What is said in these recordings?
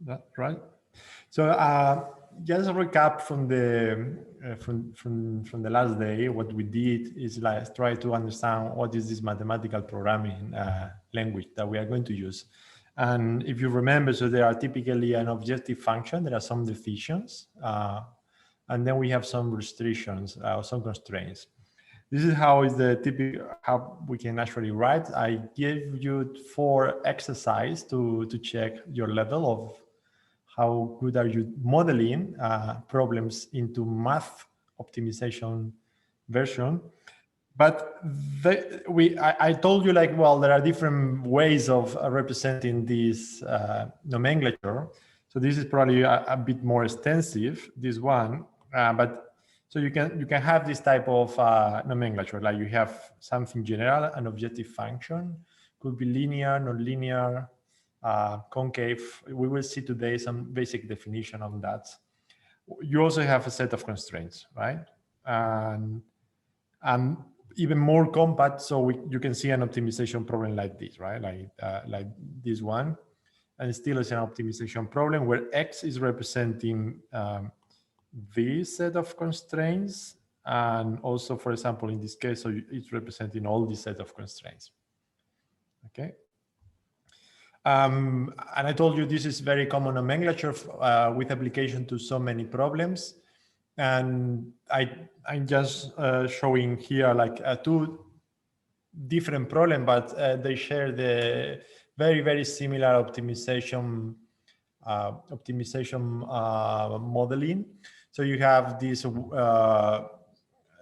That right? So just a recap from the from the last day. What we did is like try to understand what is this mathematical programming language that we are going to use. And if you remember, so there are typically an objective function. There are some definitions, and then we have some restrictions, some constraints. This is how is the typical how we can actually write. I give you 4 exercises to check your level of how good are you modeling problems into math optimization version. But I told you like, well, there are different ways of representing this nomenclature. So this is probably a bit more extensive, this one, but so you can have this type of nomenclature, like you have something general, an objective function, could be linear, non-linear, concave. We will see today some basic definition on that. You also have a set of constraints, right? And even more compact, so you can see an optimization problem like this, right? Like this one, and still is an optimization problem where X is representing this set of constraints, and also, for example, in this case, so it's representing all this set of constraints. Okay. And I told you this is very common nomenclature with application to so many problems. And I'm just showing here like 2 different problems, but they share the very similar optimization modeling. So you have this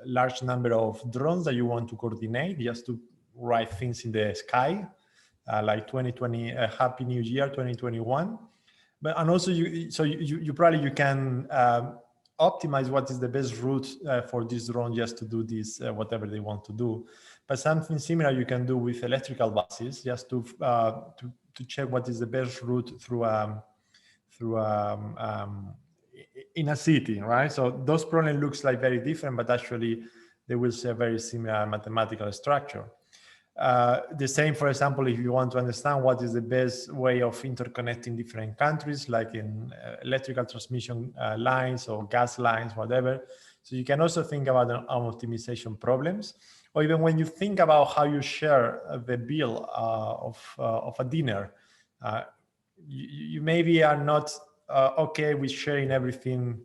large number of drones that you want to coordinate just to write things in the sky, like 2020, Happy New Year 2021. But and also you probably can optimize what is the best route for this drone just to do this whatever they want to do. But something similar you can do with electrical buses, just to check what is the best route through in a city, right? So those problems looks like very different, but actually they will share very similar mathematical structure. The same, for example, if you want to understand what is the best way of interconnecting different countries, like in electrical transmission lines or gas lines, whatever. So you can also think about optimization problems, or even when you think about how you share the bill of a dinner, you maybe are not okay with sharing everything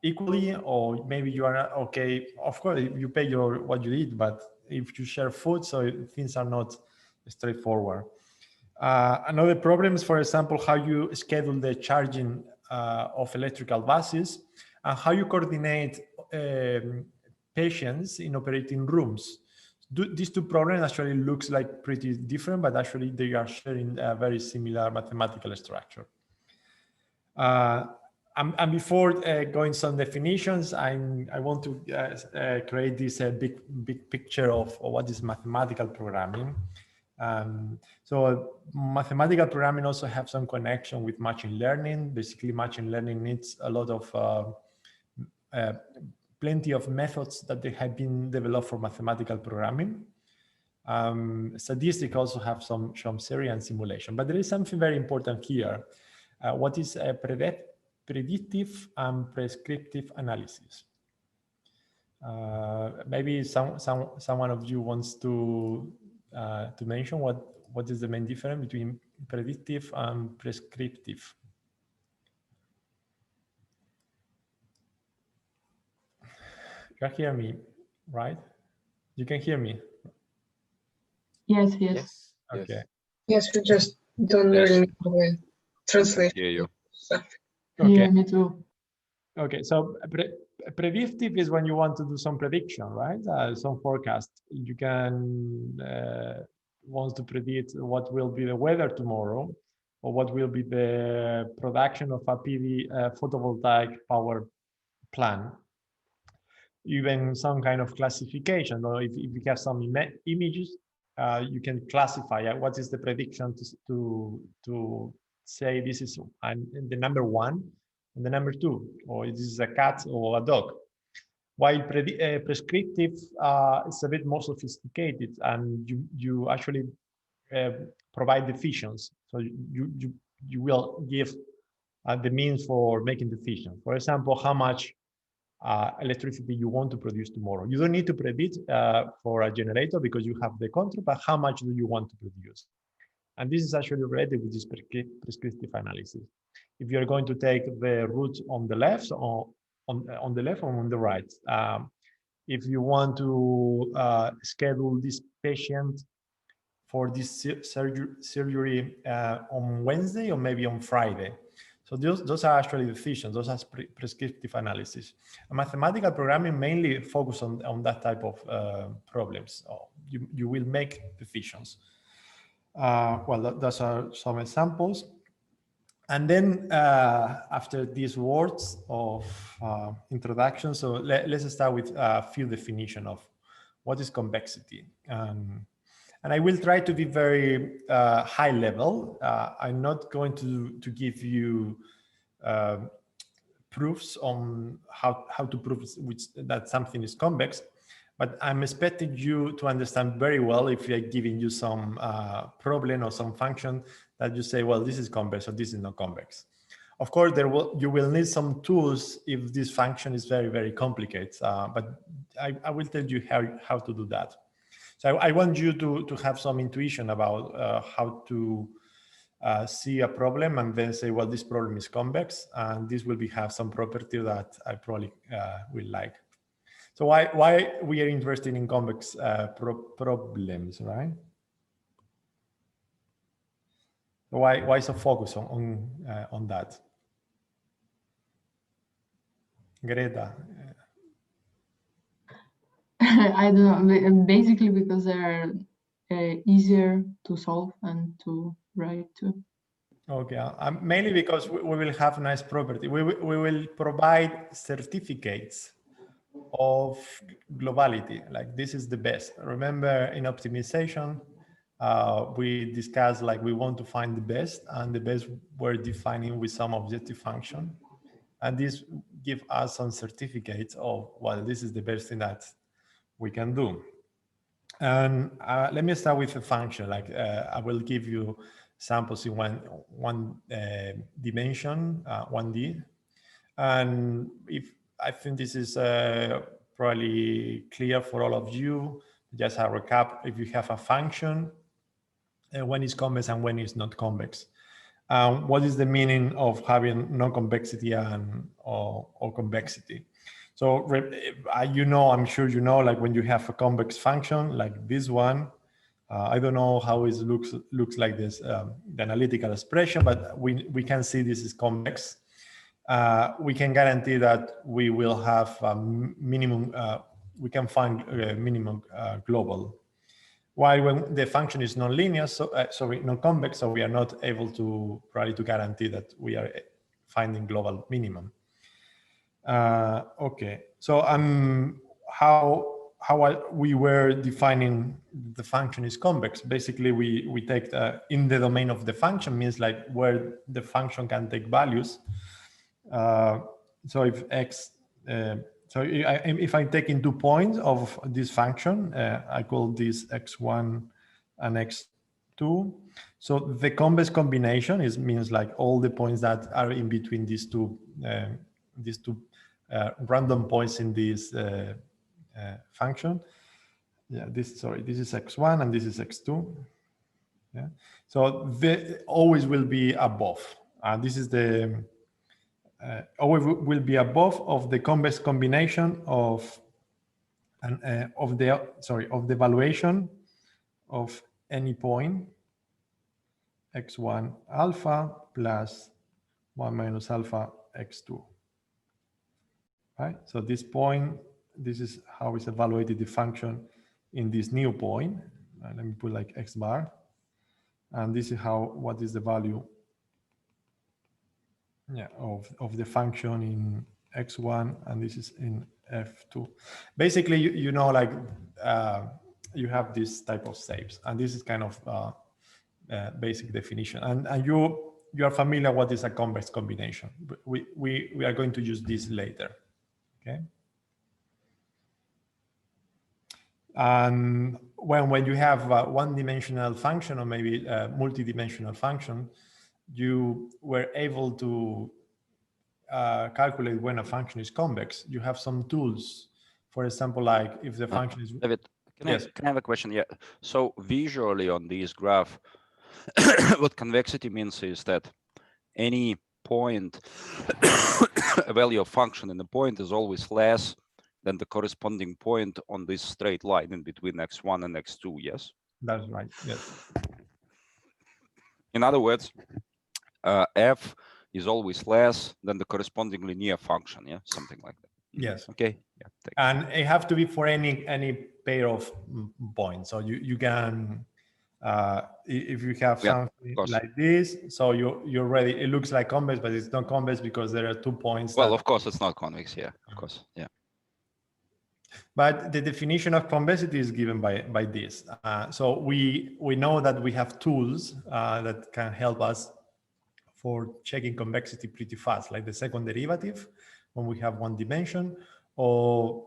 equally, or maybe you are not okay. Of course, you pay what you eat, but if you share food, so things are not straightforward. Another problem is, for example, how you schedule the charging of electrical buses and how you coordinate patients in operating rooms. These 2 problems actually looks like pretty different, but actually they are sharing a very similar mathematical structure. And before going some definitions, I want to create this big picture of what is mathematical programming. So mathematical programming also have some connection with machine learning. Basically, machine learning needs a lot of plenty of methods that they have been developed for mathematical programming. Statistics also have some theory and simulation, but there is something very important here. What is a predictive and prescriptive analysis? Maybe someone of you wants to mention what is the main difference between predictive and prescriptive? You can hear me, right? You can hear me. Yes. Okay. Yes, we just don't really know the translation. Hear you. Okay. Yeah, me too. Okay, so predictive is when you want to do some prediction, right? Some forecast. You can want to predict what will be the weather tomorrow, or what will be the production of a PV photovoltaic power plant. Even some kind of classification, or if you have some images, you can classify what is the prediction to say this is the number 1 and the number 2, or this is a cat or a dog. While prescriptive is a bit more sophisticated, and you actually provide the fissions. So you will give the means for making the fission. For example, how much electricity you want to produce tomorrow. You don't need to predict for a generator because you have the control, but how much do you want to produce? And this is actually related with this prescriptive analysis. If you're going to take the route on the left or on the left or on the right. If you want to schedule this patient for this surgery on Wednesday or maybe on Friday. So those are actually the decisions, those are prescriptive analysis. And mathematical programming mainly focus on that type of problems. You will make decisions. Well, those are some examples. And then after these words of introduction, so let's start with a few definition of what is convexity. And I will try to be very high level. I'm not going to give you proofs on how to prove that something is convex, but I'm expecting you to understand very well if you're giving you some problem or some function that you say, well, this is convex or this is not convex. Of course, you will need some tools if this function is very, very complicated, but I will tell you how to do that. So I want you to have some intuition about how to see a problem and then say, well, this problem is convex, and this will have some property that I probably will like. So why we are interested in convex problems, right? Why so focus on that? Greta. I don't know, basically because they're easier to solve and to write too. Okay, mainly because we will have nice property. We will provide certificates of globality, like this is the best. Remember in optimization, we discussed like we want to find the best, and the best we're defining with some objective function. And this give us some certificates of, well, this is the best thing that we can do. And let me start with a function. Like I will give you samples in one dimension, 1D. And if I think this is probably clear for all of you, just a recap, if you have a function, when it's convex and when it's not convex. What is the meaning of having non-convexity or convexity? So, you know, I'm sure you know, like when you have a convex function like this one, I don't know how it looks like this, the analytical expression, but we can see this is convex. We can guarantee that we will have a minimum, we can find a minimum global. While when the function is nonlinear, sorry, non-convex, so we are not able to probably to guarantee that we are finding global minimum. Okay, so how we were defining the function is convex. Basically, we take in the domain of the function means like where the function can take values. So if x, so if I take in 2 points of this function, I call this x1 and x2. So the convex combination means like all the points that are in between these two random points in this function. Yeah, this is x1 and this is x2. Yeah, so they always will be above. This is the always will be above of the convex combination of the valuation of any point x1 alpha plus 1 minus alpha x2. Right. So this point, this is how it's evaluated the function in this new point. Let me put like x bar, and this is what is the value of the function in x1, and this is in f2. Basically, you know, like you have this type of shapes, and this is kind of basic definition. And you are familiar what is a convex combination. We are going to use this later. Okay. And when you have a one-dimensional function or maybe a multi-dimensional function, you were able to calculate when a function is convex. You have some tools, for example, like if the function is. David, can Yes. I have a question? Yeah. So visually on this graph, what convexity means is that any point, a value of function in the point is always less than the corresponding point on this straight line in between x1 and x2. Yes. That's right. Yes. In other words, f is always less than the corresponding linear function. Yeah, something like that. Yes. Okay. Yeah. And it have to be for any pair of points. So you can if you have something like this, so you're ready. It looks like convex, but it's not convex because there are 2 points. Well, of course it's not convex. Yeah, of course. Yeah. But the definition of convexity is given by this. So we know that we have tools that can help us for checking convexity pretty fast, like the second derivative when we have one dimension, or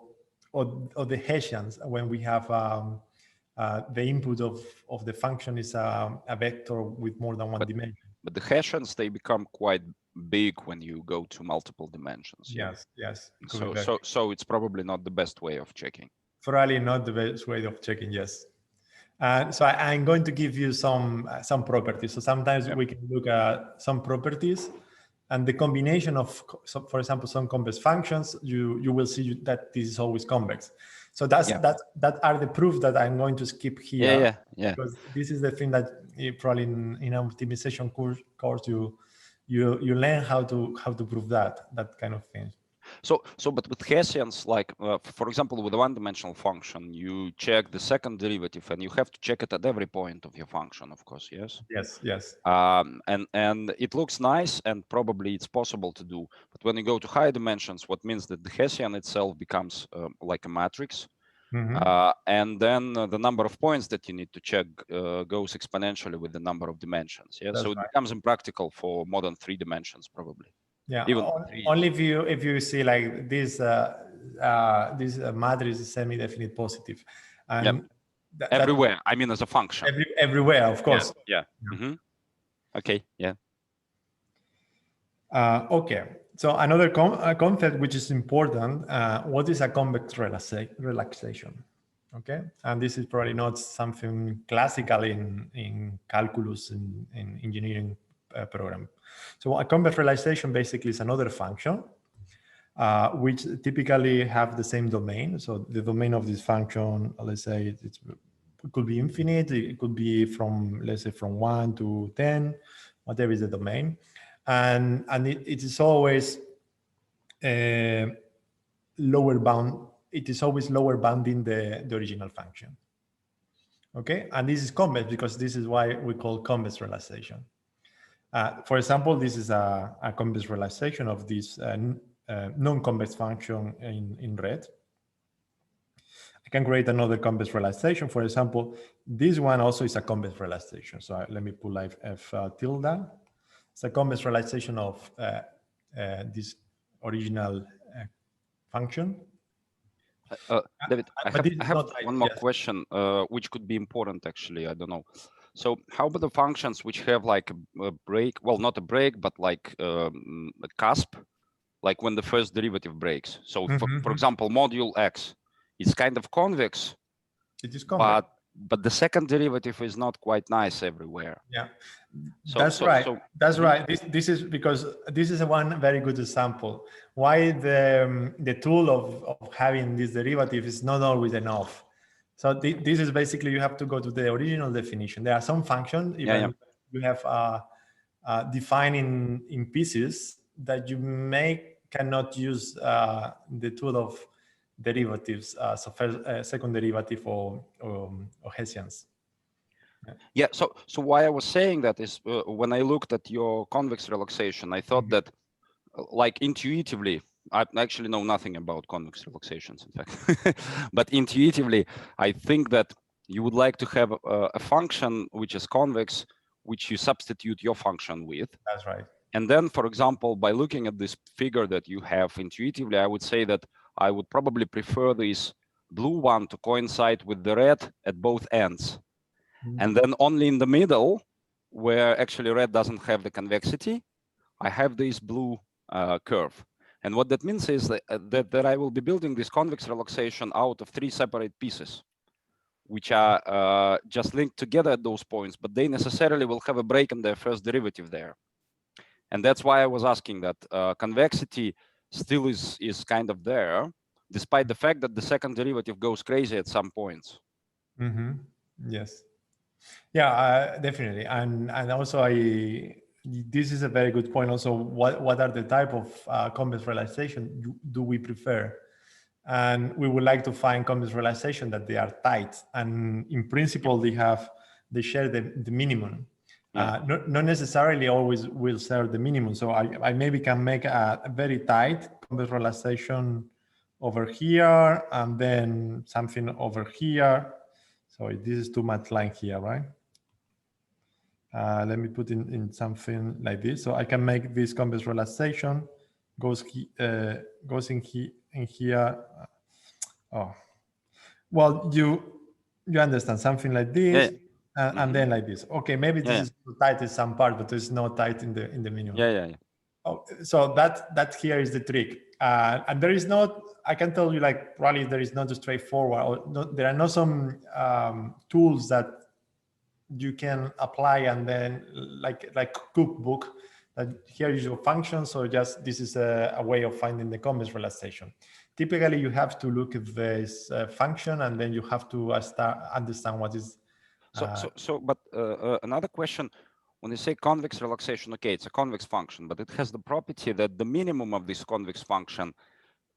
the Hessians when we have the input of the function is a vector with more than one dimension. But the Hessians, they become quite big when you go to multiple dimensions. Yes, yes. So it's probably not the best way of checking. Probably not the best way of checking, yes. So I'm going to give you some properties. So sometimes we can look at some properties, and the combination of, so for example, some convex functions, you will see that this is always convex. So that are the proof that I'm going to skip here. Yeah. Because this is the thing that probably in an optimization course you learn how to prove that kind of thing. So but with Hessians, like for example, with a one-dimensional function, you check the second derivative, and you have to check it at every point of your function, of course. Yes. Yes. And it looks nice, and probably it's possible to do. But when you go to higher dimensions, what means that the Hessian itself becomes like a matrix. And then the number of points that you need to check goes exponentially with the number of dimensions. Yeah. So it becomes impractical for more than 3 dimensions, probably. Yeah. Only if you see like this matrix is semi-definite positive, and everywhere. I mean, as a function. Everywhere, of course. Yeah. Okay. Yeah. Okay. So another concept which is important, what is a convex relaxation? Okay, and this is probably not something classical in calculus in engineering program. So a convex relaxation basically is another function which typically have the same domain. So the domain of this function, let's say it could be infinite, it could be from, let's say, from 1 to 10, whatever is the domain. And it is always lower bound. It is always lower bounding the original function. Okay, and this is convex because this is why we call convex relaxation. For example, this is a convex relaxation of this non-convex function in red. I can create another convex relaxation. For example, this one also is a convex relaxation. So let me pull f tilde. It's a convex relaxation of this original function. David, I have one more question, which could be important, actually. I don't know. So how about the functions which have like a break? Well, not a break, but like a cusp, like when the first derivative breaks. So for example, module x is kind of convex. It is convex. But the second derivative is not quite nice everywhere. Yeah, that's right. That's right. This is because this is one very good example why the tool of having this derivative is not always enough. So this is basically you have to go to the original definition. There are some functions you have defined in pieces that you cannot use the tool of derivatives, so first, second derivative or Hessians. Yeah. So why I was saying that is when I looked at your convex relaxation, I thought that like intuitively, I actually know nothing about convex relaxations, in fact, but intuitively, I think that you would like to have a function which is convex, which you substitute your function with. That's right. And then, for example, by looking at this figure that you have intuitively, I would say that I would probably prefer this blue one to coincide with the red at both ends. Mm-hmm. And then only in the middle, where actually red doesn't have the convexity, I have this blue curve. And what that means is that I will be building this convex relaxation out of 3 separate pieces, which are just linked together at those points, but they necessarily will have a break in their first derivative there. And that's why I was asking that convexity still is kind of there, despite the fact that the second derivative goes crazy at some points. Mm-hmm. Yes. Yeah, definitely. And also this is a very good point. Also, what are the type of convex realization do we prefer? And we would like to find convex realization that they are tight, and in principle they share the minimum. Yeah. Not necessarily always will share the minimum. So I maybe can make a very tight convex realization over here, and then something over here. So this is too much line here, right? Let me put in something like this. So I can make this convex realization goes in here. Oh, well, you understand something like this, Yeah. and then like this. Okay, maybe this is too tight in some part, but it's not tight in the minimum. Yeah. Oh, so that here is the trick, and there is not. I can tell you, like, probably there is not a straightforward, or not, there are not some tools that you can apply and then like cookbook that here is your function. So just this is a way of finding the convex realization. Typically, you have to look at this function, and then you have to understand what is. But another question: when you say convex relaxation, okay, it's a convex function, but it has the property that the minimum of this convex function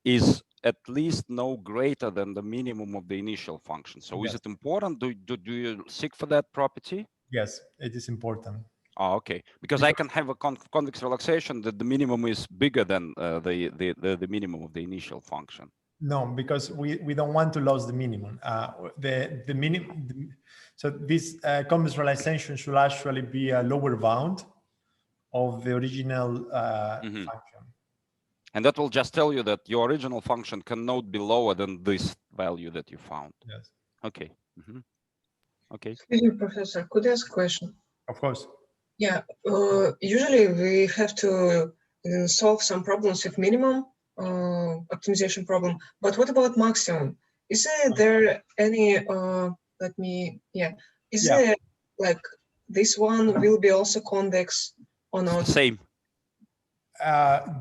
is at least no greater than the minimum of the initial function. So Yes. Is it important? Do you seek for that property? Yes, it is important. Oh, okay. Because I can have a convex relaxation that the minimum is bigger than the minimum of the initial function. No, because we don't want to lose the minimum. The minimum. So this convex realization should actually be a lower bound of the original function. And that will just tell you that your original function cannot be lower than this value that you found. Yes. Okay. Okay. Excuse me, Professor, could I ask a question? Of course. Yeah, usually we have to solve some problems with minimum optimization problem, but what about maximum? Is there any, is there like this one will be also convex or not? It's the same.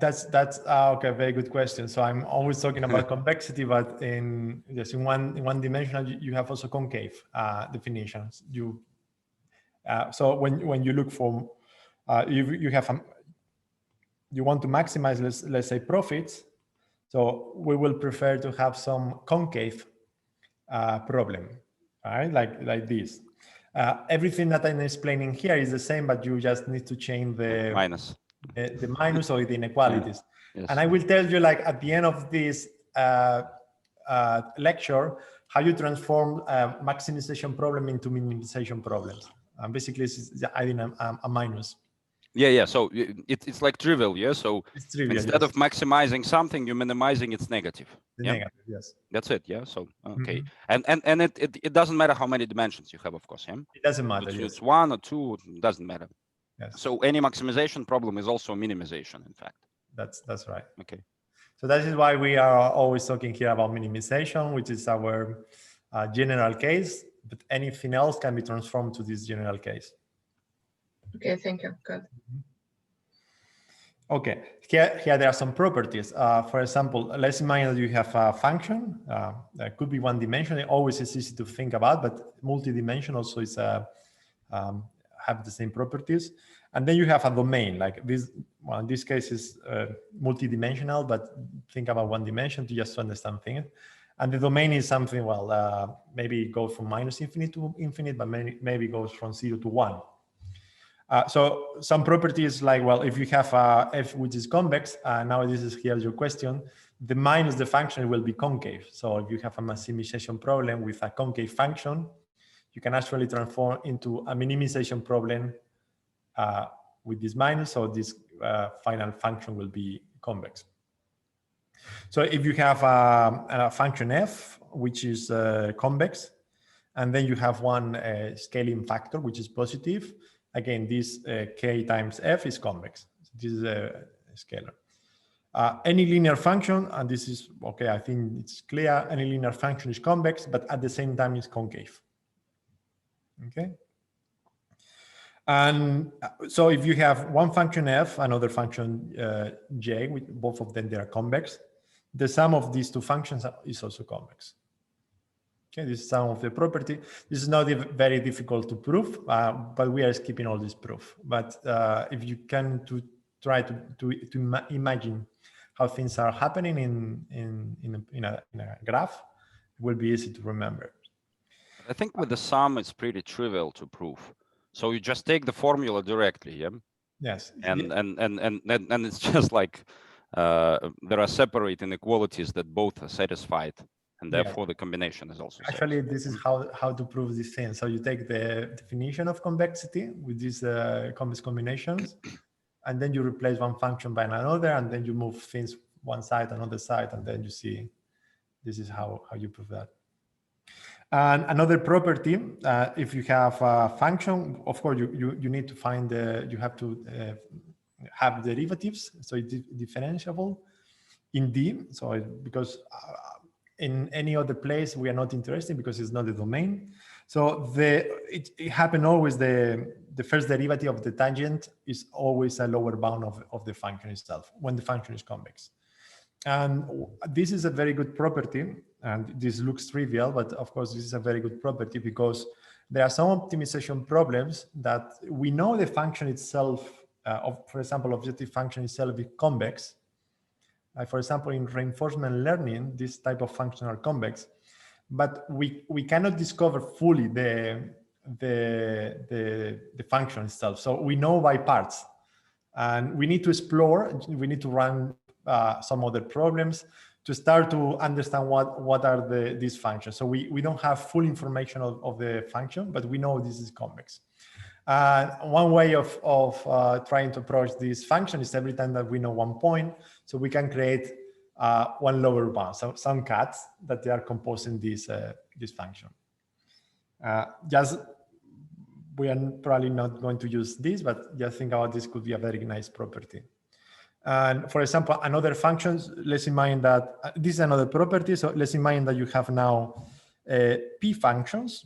That's okay. Very good question. So I'm always talking about convexity, but in one dimensional, you have also concave definitions. So when you look for you want to maximize, let's say, profits. So we will prefer to have some concave problem, right? Like this. Everything that I'm explaining here is the same, but you just need to change the minus. The minus or the inequalities. Yes. And I will tell you, like, at the end of this lecture, how you transform maximization problem into minimization problems. Basically, it's adding a minus. Yeah. So it's like trivial, yeah. So it's trivial, instead of maximizing something, you're minimizing its negative. Negative, yes. That's it. Yeah. So okay, and it doesn't matter how many dimensions you have, of course. Yeah. It doesn't matter. It's 1 or 2. It doesn't matter. Yes. So any maximization problem is also minimization, in fact. That's right. Okay. So that is why we are always talking here about minimization, which is our general case, but anything else can be transformed to this general case. Okay, thank you. Good. Okay, here there are some properties. For example, let's imagine that you have a function that could be one dimension. It always is easy to think about, but multi-dimension also is have the same properties. And then you have a domain like this. Well, in this case is multi-dimensional, but think about one dimension to just understand things. And the domain is something, well, maybe it goes from minus infinite to infinite, but maybe goes from 0 to 1. So some properties like, well, if you have f which is convex, now this is here your question, the minus the function will be concave. So if you have a maximization problem with a concave function, you can actually transform into a minimization problem with this minus, so this final function will be convex. So if you have a function f which is convex. And then you have one scaling factor, which is positive. Again, this k times f is convex. This is a scalar. Any linear function, and this is, okay, I think it's clear, any linear function is convex, but at the same time is concave. Okay. And so if you have one function f, another function j, with both of them, they are convex, the sum of these two functions is also convex. Okay, this is some of the property. This is not very difficult to prove, but we are skipping all this proof. But if you can try to imagine how things are happening in a graph, it will be easy to remember. I think with the sum, it's pretty trivial to prove. So you just take the formula directly, yeah? Yes. And it's just like there are separate inequalities that both are satisfied, and therefore the combination is also actually satisfied. This is how to prove this thing. So you take the definition of convexity with these convex combinations, and then you replace one function by another, and then you move things one side, another side, and then you see this is how you prove that. And another property, if you have a function, of course, you need to find you have to have derivatives, so it's differentiable in D. So because in any other place we are not interested because it's not the domain. So it happened always the first derivative of the tangent is always a lower bound of the function itself when the function is convex. And this is a very good property, and this looks trivial, but of course this is a very good property because there are some optimization problems that we know the function itself, for example, objective function itself is convex. For example, in reinforcement learning, this type of function are convex, but we cannot discover fully the function itself. So we know by parts, and we need to explore, we need to run some other problems to start to understand what are these functions. So we don't have full information of the function, but we know this is convex. One way of trying to approach this function is every time that we know one point, so we can create one lower bound, so some cuts that they are composing this function. We are probably not going to use this, but just think about this could be a very nice property. And for example, another function, let's imagine that this is another property. So let's imagine that you have now p functions,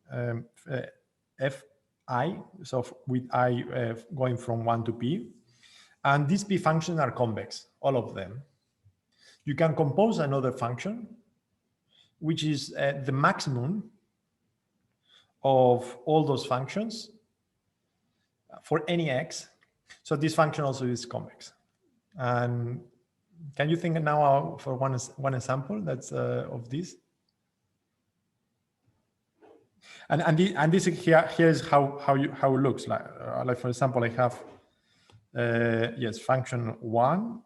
fi, so with I going from 1 to p. And these p functions are convex, all of them. You can compose another function, which is the maximum of all those functions for any x. So this function also is convex. And can you think now for one example that's of this? And this here is how it looks like. Like for example, I have yes, function 1.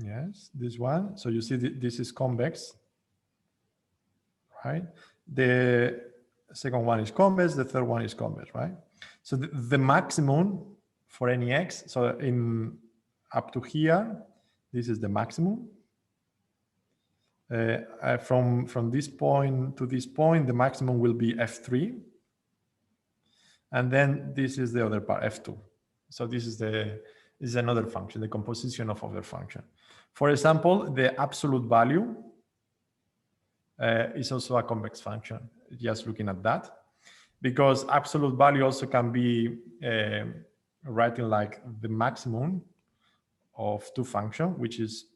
Yes, this one. So you see this is convex, right? The second one is convex. The third one is convex, right? So the maximum for any x, so in up to here, this is the maximum. From this point to this point, the maximum will be f3. And then this is the other part, f2. So this is another function, the composition of other function. For example, the absolute value is also a convex function, just looking at that. Because absolute value also can be writing like the maximum of two functions, which is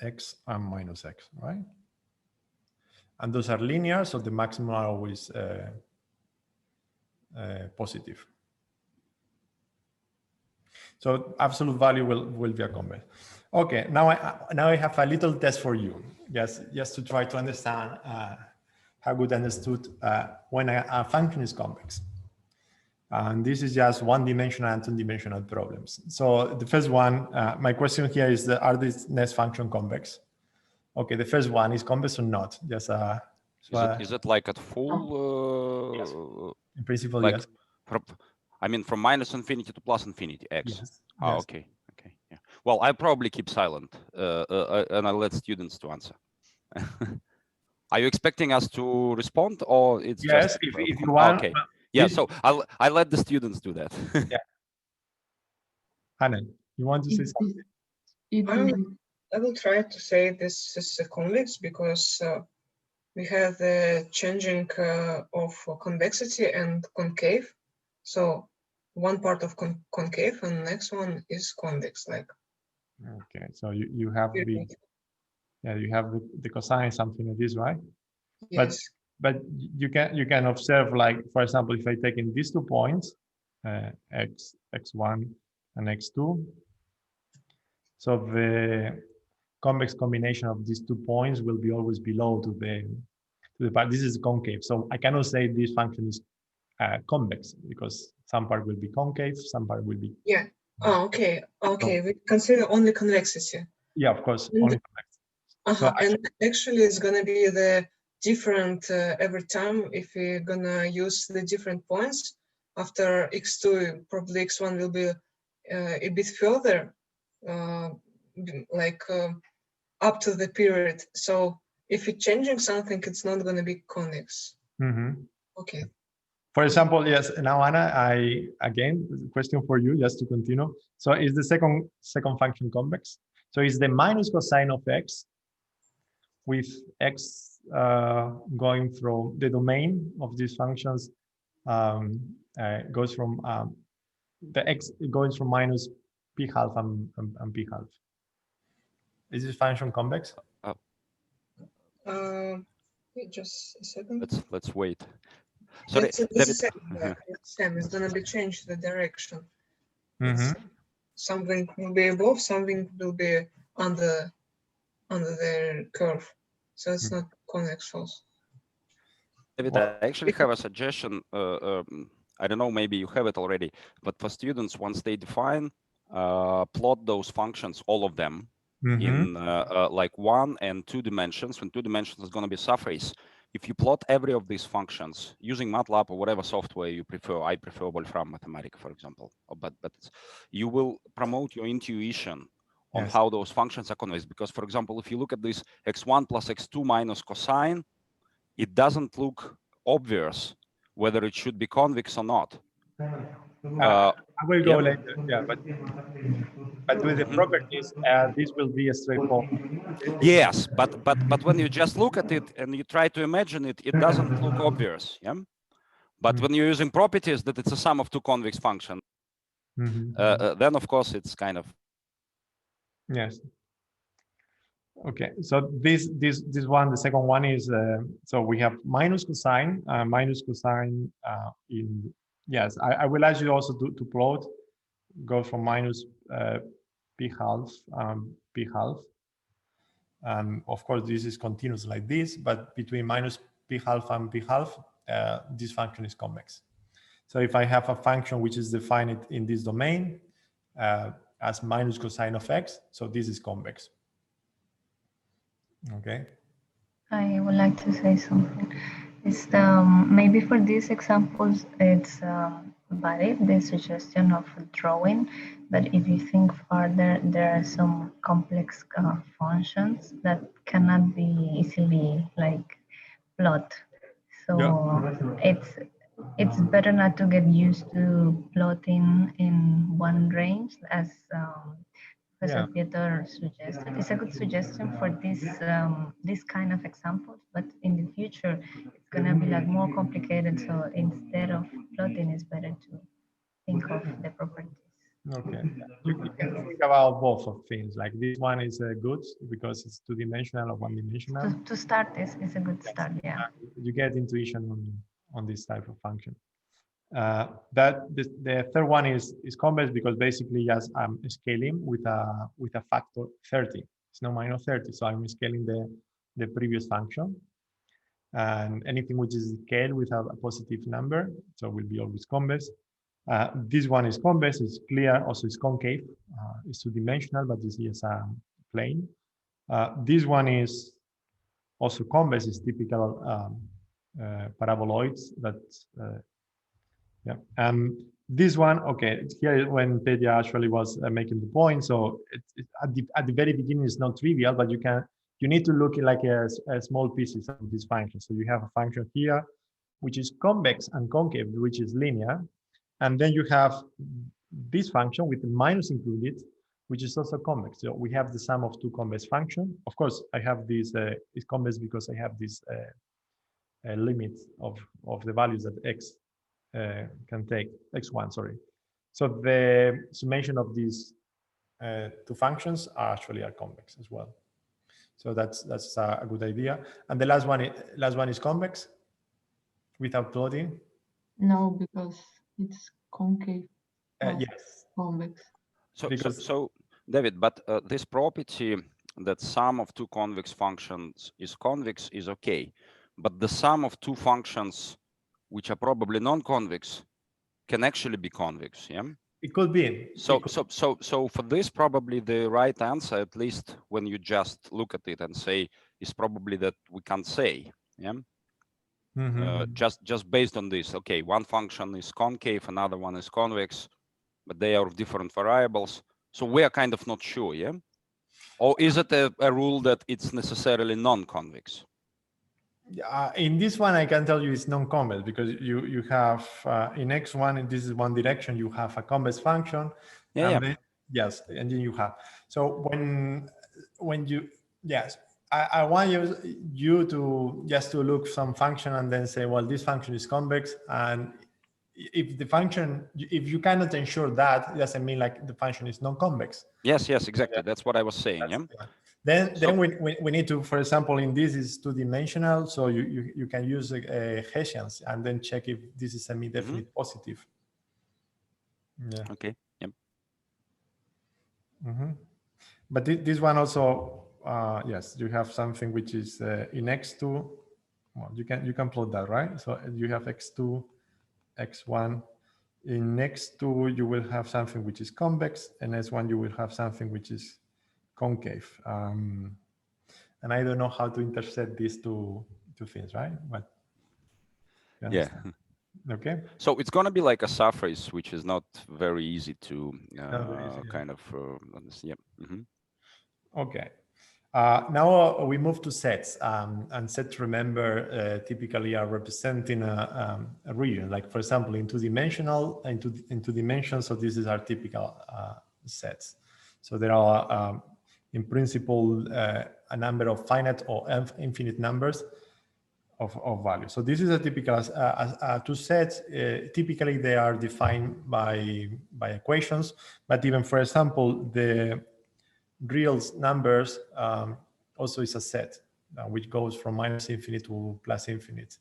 x and minus x, right? And those are linear, so the maximum are always positive. So absolute value will be a convex. Okay, now I have a little test for you, just to try to understand how good understood when a function is convex. And this is just one-dimensional and two-dimensional problems. So the first one, my question here is, are these next function convex? Okay, the first one is convex or not? Just is it like at full? Yes. In principle, like yes. From minus infinity to plus infinity x. Yes. Oh, Yes. okay. Yeah. Well, I probably keep silent and I let students to answer. Are you expecting us to respond, or it's Yes, just if you want. okay? Yeah, so I'll let the students do that. Yeah. Hannah, you want to say something? I will try to say this is a convex because we have the changing of convexity and concave. So one part of concave and next one is convex. Like. Okay, so you have the you have the cosine, something like this, right? Yes. But you can observe, like, for example, if I take in these 2 points, x1 and x2, so the convex combination of these 2 points will be always below to the part. This is concave, so I cannot say this function is convex because some part will be concave, some part will be. Yeah. Oh, okay. Okay, we consider only convexity. Yeah, of course, only convex. So and actually, it's gonna be the different every time if we're gonna use the different points. After x2, probably x1 will be a bit further, up to the period. So if you're changing something, it's not gonna be convex. Okay. For example, yes. Now, Anna, again, question for you, just to continue. So, is the second function convex? So, is the minus cosine of x with x going from the domain of these functions goes from the x goes from minus p half and p half. Is this function convex? Just a second. Let's wait. So Sam is gonna be changed the direction. Something will be above, something will be under the curve. So it's not convex also. David, I actually have a suggestion. I don't know, maybe you have it already, but for students, once they define, plot those functions, all of them, in like 1 and 2 dimensions. When 2 dimensions is going to be surface. If you plot every of these functions using MATLAB or whatever software you prefer, I prefer Wolfram Mathematica, for example, but you will promote your intuition on how those functions are convex. Because, for example, if you look at this x1 plus x2 minus cosine, it doesn't look obvious whether it should be convex or not. I will go later. Yeah, but with the properties, this will be a straightforward. Yes, but when you just look at it and you try to imagine it, it doesn't look obvious. Yeah. But when you're using properties that it's a sum of 2 convex functions, then of course it's kind of. Yes. Okay, so this one, the second one is so we have minus cosine in, yes, I will ask you also to plot, go from minus p half, and of course this is continuous like this, but between minus p half and p half, this function is convex. So if I have a function which is defined in this domain as minus cosine of x, so this is convex. Okay. I would like to say something. It's maybe for these examples, it's valid, the suggestion of drawing, but if you think further, there are some complex functions that cannot be easily like plot. So it's better not to get used to plotting in one range as Professor Piotr suggested. It's a good suggestion for this kind of examples, but in the future it's gonna be like more complicated. So instead of plotting, it's better to think of the properties. Okay, you can think about both of things. Like this one is good because it's 2-dimensional or 1-dimensional. To start, it's a good start. Yeah. You get intuition on this type of function. The third one is convex because basically yes, I'm scaling with a factor 30. It's not minus 30, so I'm scaling the previous function, and anything which is scaled with a positive number, so will be always convex. This one is convex. It's clear. Also, it's concave. It's 2-dimensional, but this is a plane. This one is also convex. It's typical paraboloids that. Yeah. This one, okay, here when Pedia actually was making the point. So at the very beginning, it's not trivial, but you you need to look at like a small pieces of this function. So you have a function here, which is convex and concave, which is linear. And then you have this function with the minus included, which is also convex. So we have the sum of two convex functions. Of course, I have this, it's convex because I have this limit of the values that x can take, x1, sorry. So the summation of these two functions are convex as well. So that's a good idea. And the last one is convex without plotting. No, because it's concave. not Yes. Convex. So David, but this property that sum of two convex functions is convex is okay, but the sum of two functions which are probably non-convex can actually be convex, yeah? It could be. So for this, probably the right answer, at least when you just look at it and say, is probably that we can't say, yeah? Just based on this, okay, one function is concave, another one is convex, but they are of different variables. So we are kind of not sure, yeah? Or is it a rule that it's necessarily non-convex? In this one, I can tell you it's non-convex because you have in x1, and this is one direction, you have a convex function. Yeah. Then, yes, and then you have. So when you, yes, I want you to just to look some function and then say, well, this function is convex, and if the function, if you cannot ensure that, it doesn't mean like the function is non-convex. Yes, exactly. That's what I was saying. Yeah. Then we need to, for example, in this is two-dimensional, so you can use Hessians and then check if this is semi-definite positive. Yeah. Okay. Yep. But this one also, yes, you have something which is in x2. Well, you can plot that, right? So you have x2, x1. In x2, you will have something which is convex, and s1 you will have something which is concave. And I don't know how to intercept these two things, right? But yeah. Okay. So it's going to be like a surface, which is not very easy to kind of understand. Yeah. Okay. Now we move to sets, and sets, remember, typically are representing a region. Like, for example, in two-dimensional, in two dimensions, so this is our typical sets. So there are, in principle, a number of finite or infinite numbers of values. So this is a typical two sets. Typically, they are defined by equations, but even, for example, the real numbers also is a set which goes from minus infinite to plus infinite.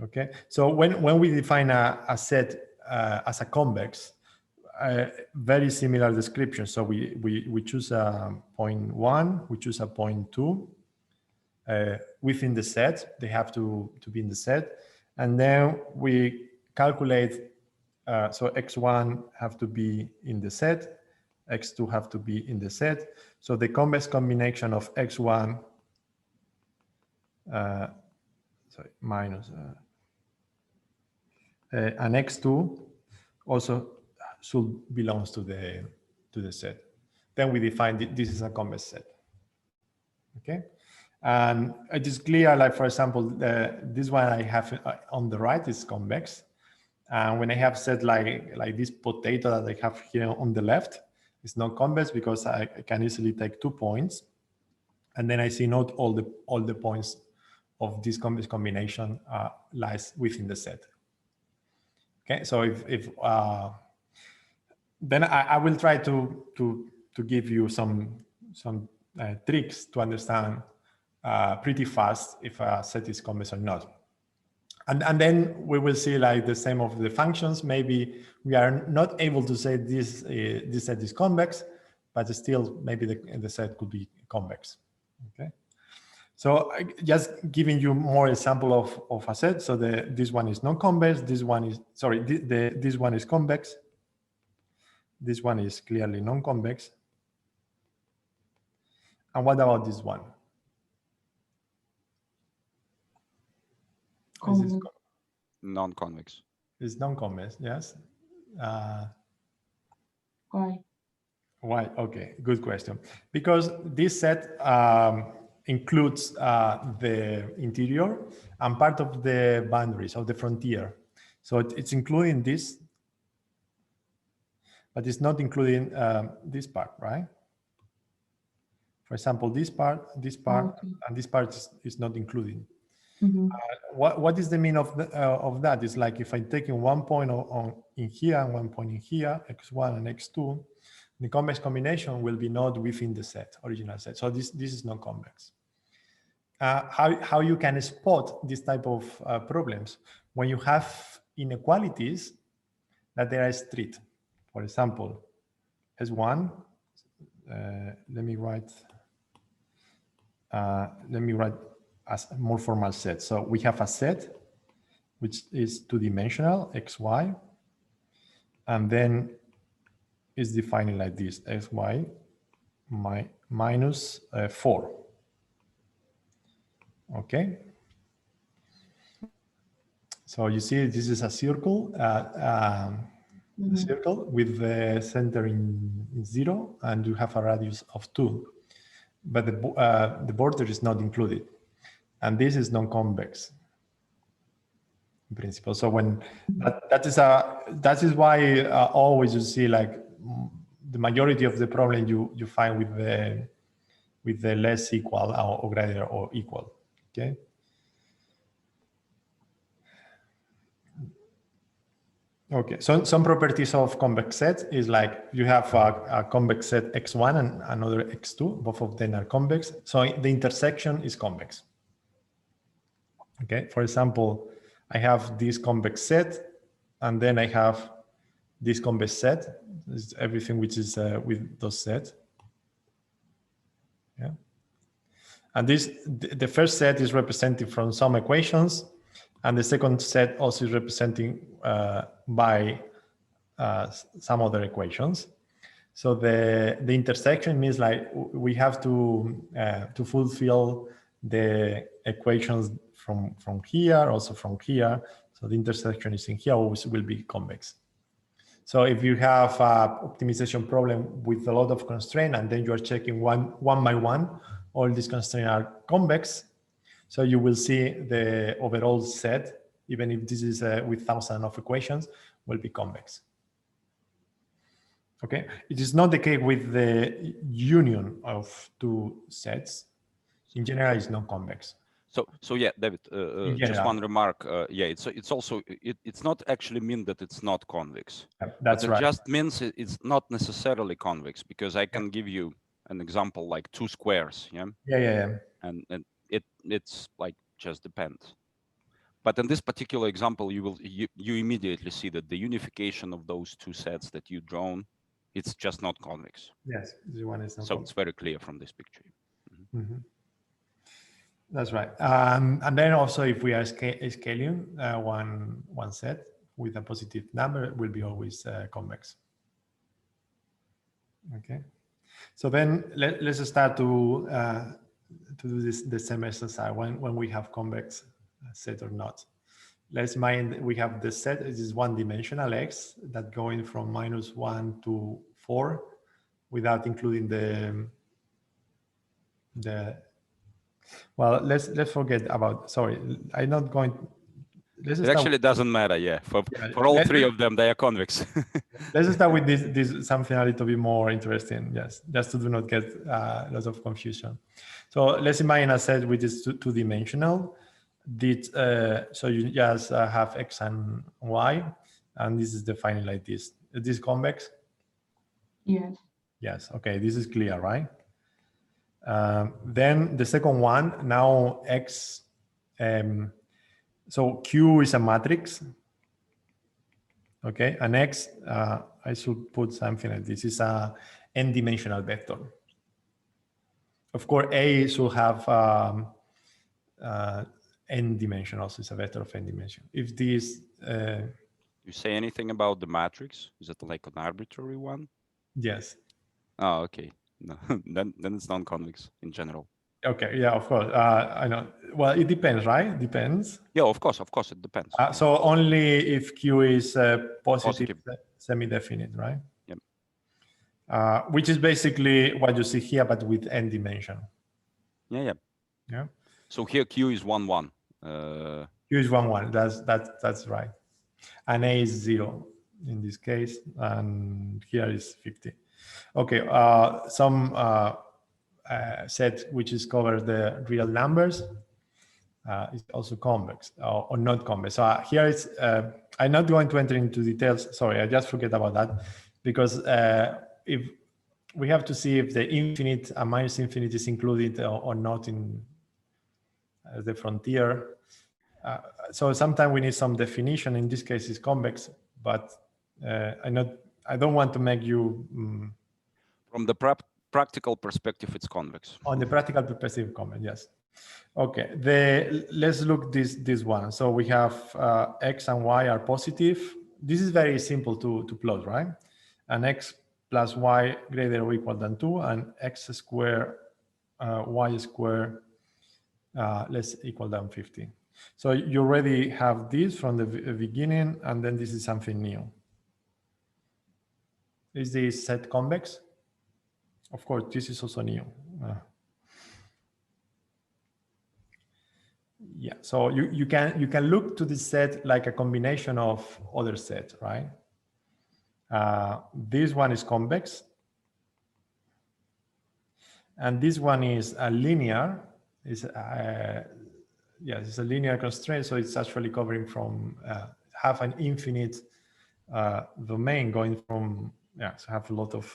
Okay, so when we define a set as a convex, very similar description. So we choose a 0.1, we choose a 0.2 within the set. They have to be in the set, and then we calculate. So x1 have to be in the set, x2 have to be in the set. So the convex combination of x1 minus and x2 also should belongs to the set. Then we define this is a convex set. Okay, and it is clear. Like, for example, this one I have on the right is convex. And when I have set like this potato that I have here on the left, it's not convex because I can easily take 2 points, and then I see not all the points of this convex combination lies within the set. Okay, so if then I will try to give you some tricks to understand pretty fast if a set is convex or not. And then we will see like the same of the functions. Maybe we are not able to say this set is convex, but still maybe the set could be convex. Okay. So just giving you more example of a set. So this one is non-convex. This one is, sorry, this one is convex. This one is clearly non-convex. And what about this one? Non-convex. It's non-convex, yes. Why? Why? Okay, good question. Because this set includes the interior and part of the boundaries of the frontier. So it's including this, but it's not including this part, right? For example, this part, Okay. and this part is not including. Mhm. What is the mean of that? It's like if I'm taking 1 point in here and 1 point in here, x1 and x2, the convex combination will be not within the set, original set. So this is not convex. How you can spot this type of problems when you have inequalities that they are straight. For example, S1. Let me write as a more formal set. So we have a set which is two-dimensional, xy, and then is defined like this: xy minus 4. Okay. So you see, this is a circle, circle with the center in 0, and you have a radius of 2, but the border is not included, and this is non-convex in principle. So when that is why always you see like the majority of the problem you find with the less equal or greater or equal. Okay. Okay, so some properties of convex sets is like you have a convex set x1 and another x2, both of them are convex. So the intersection is convex. Okay, for example, I have this convex set, and then I have this convex set. This is everything which is with those sets. Yeah, and the first set is represented from some equations, and the second set also is representing by some other equations. So the intersection means like we have to fulfill the equations from here, also from here. So the intersection is in here, always will be convex. So if you have an optimization problem with a lot of constraint, and then you are checking one by one, all these constraints are convex. So you will see the overall set, even if this is with thousands of equations, will be convex. Okay, it is not the case with the union of two sets. In general, it's not convex. So yeah, David, just one remark. Yeah, it's also it's not actually mean that it's not convex. That's right. It just means it's not necessarily convex, because I can give you an example like two squares. Yeah. Yeah. And it's like just depends. But in this particular example, you immediately see that the unification of those two sets that you drawn, it's just not convex. Yes, this one is not so convex. It's very clear from this picture. Mm-hmm. That's right. And then also, if we are scaling one set with a positive number, it will be always convex. Okay. So then let's start to do the same exercise when we have convex set or not. Let's mind we have the set. It is one-dimensional x that going from -1 to 4 without including the well, let's forget about, sorry, I'm not going. It actually doesn't matter, yeah. For all three of them, they are convex. Let's start with this something a little bit more interesting, yes, just to do not get lots of confusion. So let's imagine a set which is two-dimensional. So you just have x and y, and this is defined like this. Is this convex? Yes. Yes, okay, this is clear, right? Then the second one, now x, so Q is a matrix, okay, and X, I should put something like this, is a n-dimensional vector. Of course, A should have n dimension, so it's a vector of n dimension. If this... You say anything about the matrix? Is it like an arbitrary one? Yes. Oh, okay. No, then it's non-convex in general. Okay, yeah, of course. I know. Well, it depends, right? Depends. Yeah, of course, it depends. So only if Q is positive. Semi-definite, right? Yep. Which is basically what you see here, but with n dimension. Yeah. Yeah. So here Q is 1, 1. Q is 1, 1. That's right. And A is 0 in this case, and here is 50. Okay. Some set which is covers the real numbers is also convex or not convex. So here it's. I'm not going to enter into details. Sorry, I just forget about that, because if we have to see if the infinite and minus infinite is included or not in the frontier. So sometimes we need some definition. In this case, it's convex, but I don't want to make you. From the practical perspective, it's convex. On the practical perspective, convex, yes. Okay, let's look this one. So we have x and y are positive. This is very simple to plot, right? And x plus y greater or equal than 2, and x squared y squared less equal than 50. So you already have this from the beginning, and then this is something new. Is this set convex? Of course, this is also new. Yeah, so you can look to this set like a combination of other sets, right? This one is convex, and this one is a linear. Yes, it's a linear constraint, so it's actually covering from have an infinite domain going from so have a lot of.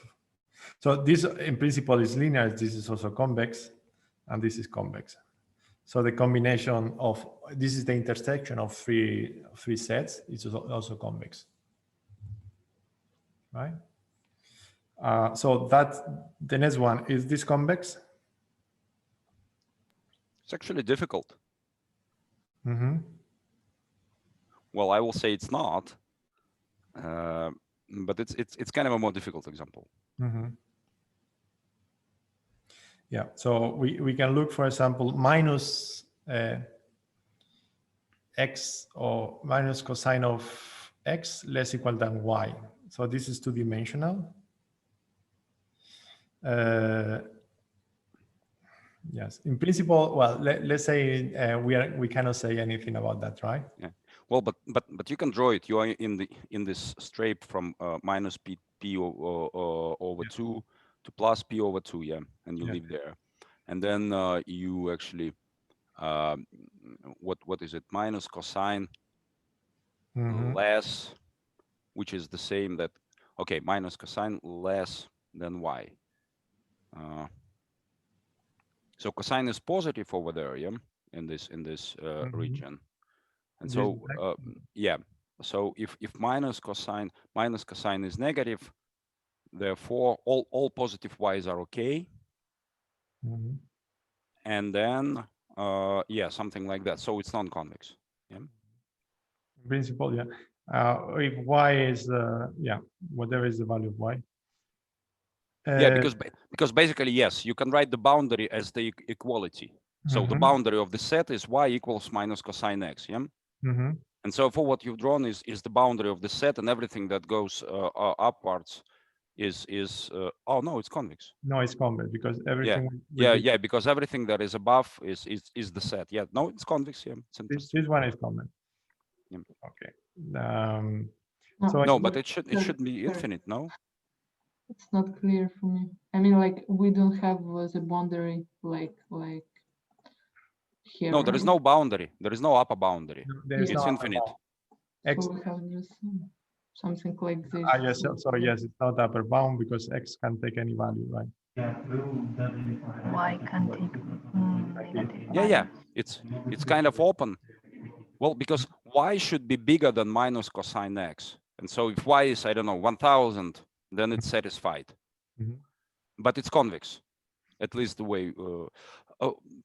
So this in principle is linear. This is also convex, and this is convex. So the combination of this is the intersection of three sets. It's also convex, right? So that's the next one. Is this convex? It's actually difficult. Mm-hmm. Well, I will say it's not, but it's kind of a more difficult example. Mm-hmm. Yeah. So we can look, for example, minus x or minus cosine of x less equal than y. So this is two-dimensional. Yes, in principle. Well, let's say we cannot say anything about that, right? Yeah. Well, but you can draw it. You are in this straight from minus p over 2 to plus p over 2, yeah, and you leave there, and then you actually what is it, minus cosine less, which is the same that, okay, minus cosine less than y. So cosine is positive over there, yeah, in this region, and so yeah. So if minus cosine is negative, therefore all positive y's are okay. And then yeah, something like that. So it's non-convex. Yeah. In principle, yeah. If y is whatever is the value of y. Yeah, because basically, yes, you can write the boundary as the equality. So the boundary of the set is y equals minus cosine x. Yeah. And so for what you've drawn is the boundary of the set, and everything that goes upwards is oh no, it's convex. No, it's convex because everything. Yeah, because everything that is above is the set. Yeah, no, it's convex. Yeah, it's this one is convex. Yeah. Okay. So no, but it should be infinite. No, it's not clear for me. I mean, like we don't have the boundary like here. No, there is no boundary. There is no upper boundary. No, it's infinite. So we have just something like this. Yes, sorry, yes, it's not upper bound because x can take any value, right? Y can take negative. Yeah. It's kind of open. Well, because y should be bigger than minus cosine x, and so if y is, I don't know, 1000, then it's satisfied. But it's convex, at least the way.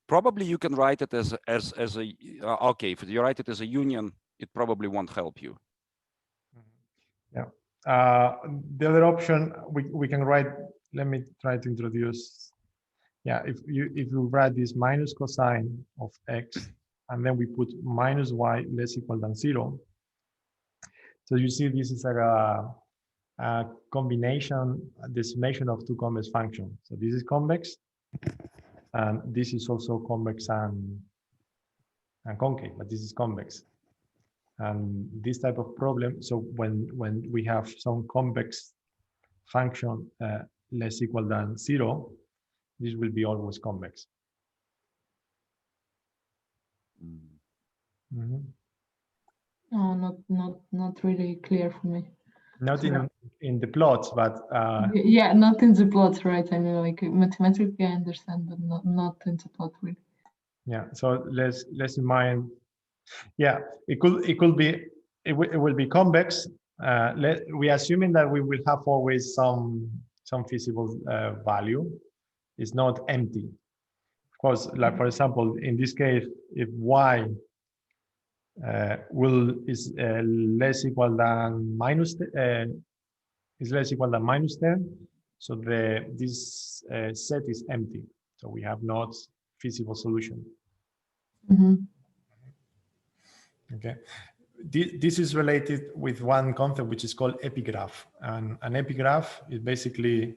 Probably you can write it as a okay. If you write it as a union, it probably won't help you. Yeah. The other option we can write. Let me try to introduce. Yeah, if you write this minus cosine of x, and then we put minus y less equal than 0. So you see this is a combination, the summation of two convex functions. So this is convex, And this is also convex and concave, but this is convex. And this type of problem, so when we have some convex function less equal than 0, this will be always convex. Mm-hmm. Oh, not really clear for me. Not in the plots, but yeah, not in the plots, right? I mean, like mathematically, I understand, but not in the plot, really. yeah. So let's imagine. Yeah, it will be convex. We assuming that we will have always some feasible value. It's not empty. Of course, like for example, in this case, if y is less equal than is less equal than -10, so this set is empty. So we have not feasible solution. Mm-hmm. Okay. This is related with one concept which is called epigraph. And an epigraph is basically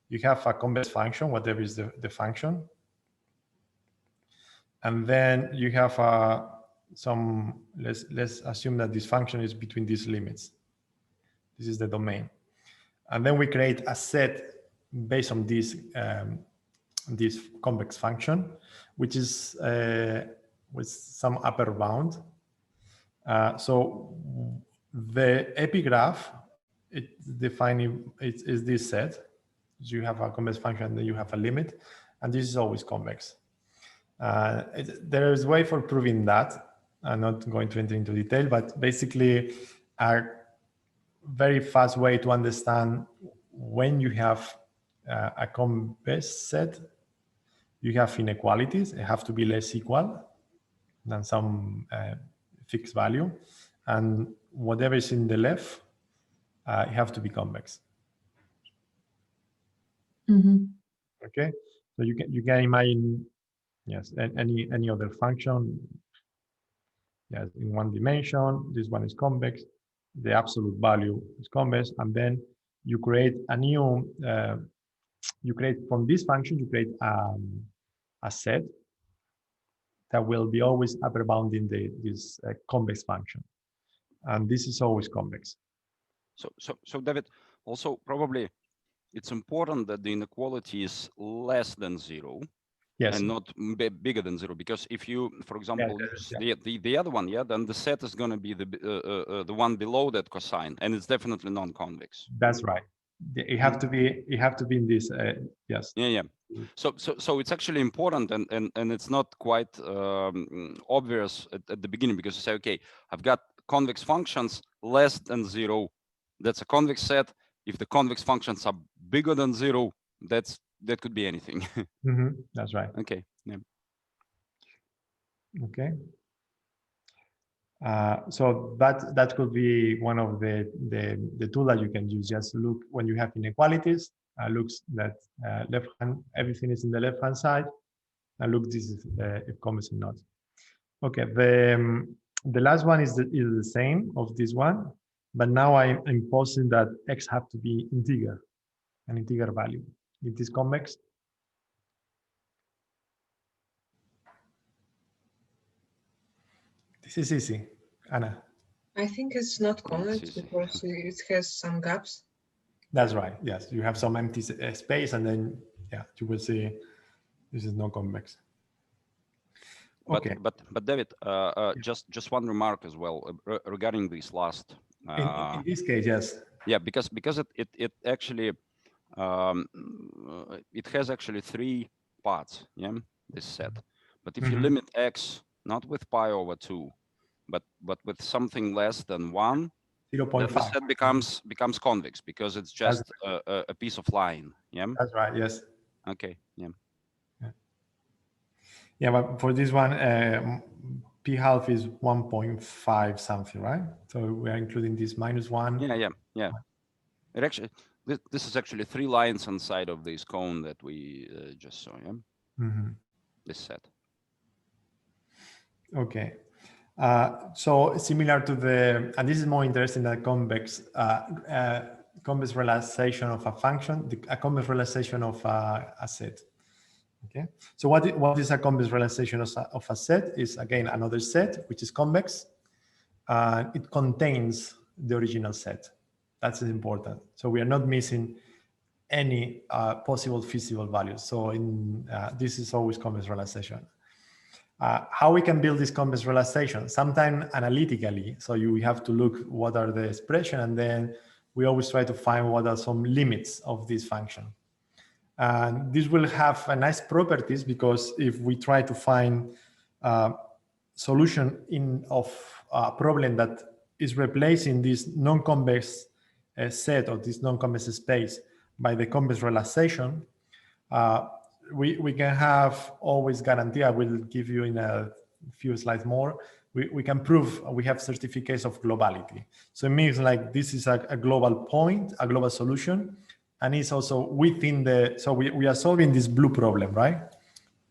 you have a convex function, whatever is the function, and then you have some. Let's assume that this function is between these limits. This is the domain, and then we create a set based on this convex function, which is with some upper bound. So the epigraph, it's this set. So you have a convex function, then you have a limit, and this is always convex. There is a way for proving that. I'm not going to enter into detail, but basically a very fast way to understand when you have a convex set, you have inequalities. It have to be less equal than some fixed value, and whatever is in the left, you have to be convex. Mm-hmm. Okay, so you can imagine, yes, any other function. Yes, in one dimension, this one is convex. The absolute value is convex, and then you create a new. You create from this function. You create a set that will be always upper bounding this convex function, and this is always convex. So David, also probably it's important that the inequality is less than 0. Yes. And not bigger than 0, because if you, for example, use the other one, then the set is going to be the one below that cosine, and it's definitely non-convex. That's right. It have to be in this. Yes. Yeah. So it's actually important, and it's not quite obvious at the beginning, because you say, okay, I've got convex functions less than 0. That's a convex set. If the convex functions are bigger than 0, that could be anything. Mm-hmm. That's right. Okay. Yeah. Okay. So that could be one of the tool that you can use. Just look when you have inequalities. Looks that left hand, everything is in the left hand side, and look, this is if convex or not. Okay. The last one is the same of this one, but now I'm imposing that x have to be integer, an integer value. It is convex. This is easy, Anna. I think it's not convex because it has some gaps. That's right. Yes, you have some empty space, and then you will see this is not convex. Okay. But David, just one remark as well regarding this last. In this case, yes. Yeah, because it actually it has actually 3 parts. Yeah, this set. But if you limit x not with pi over 2, but with something less than 1, 0.5, the set becomes convex, because it's just a piece of line. Yeah. That's right. Yes. Okay. Yeah. Yeah, but for this one, p half is 1.5 something, right? So we are including this -1. Yeah. It actually, this is actually 3 lines inside of this cone that we just saw. Yeah. Mm-hmm. This set. Okay. So similar to and this is more interesting than convex realization of a function, a convex realization of a set. Okay, so what is a convex realization of a set? Is again another set which is convex, and it contains the original set. That's important. So we are not missing any possible feasible values. So this is always convex realization. How we can build this convex realization? Sometimes analytically. So you have to look what are the expression, and then we always try to find what are some limits of this function. And this will have a nice properties, because if we try to find a solution of a problem that is replacing this non-convex set or this non-convex space by the convex realization, we can have always guarantee. I will give you in a few slides more. We can prove we have certificates of globality. So it means like this is a global point, a global solution, and it's also within so we are solving this blue problem, right?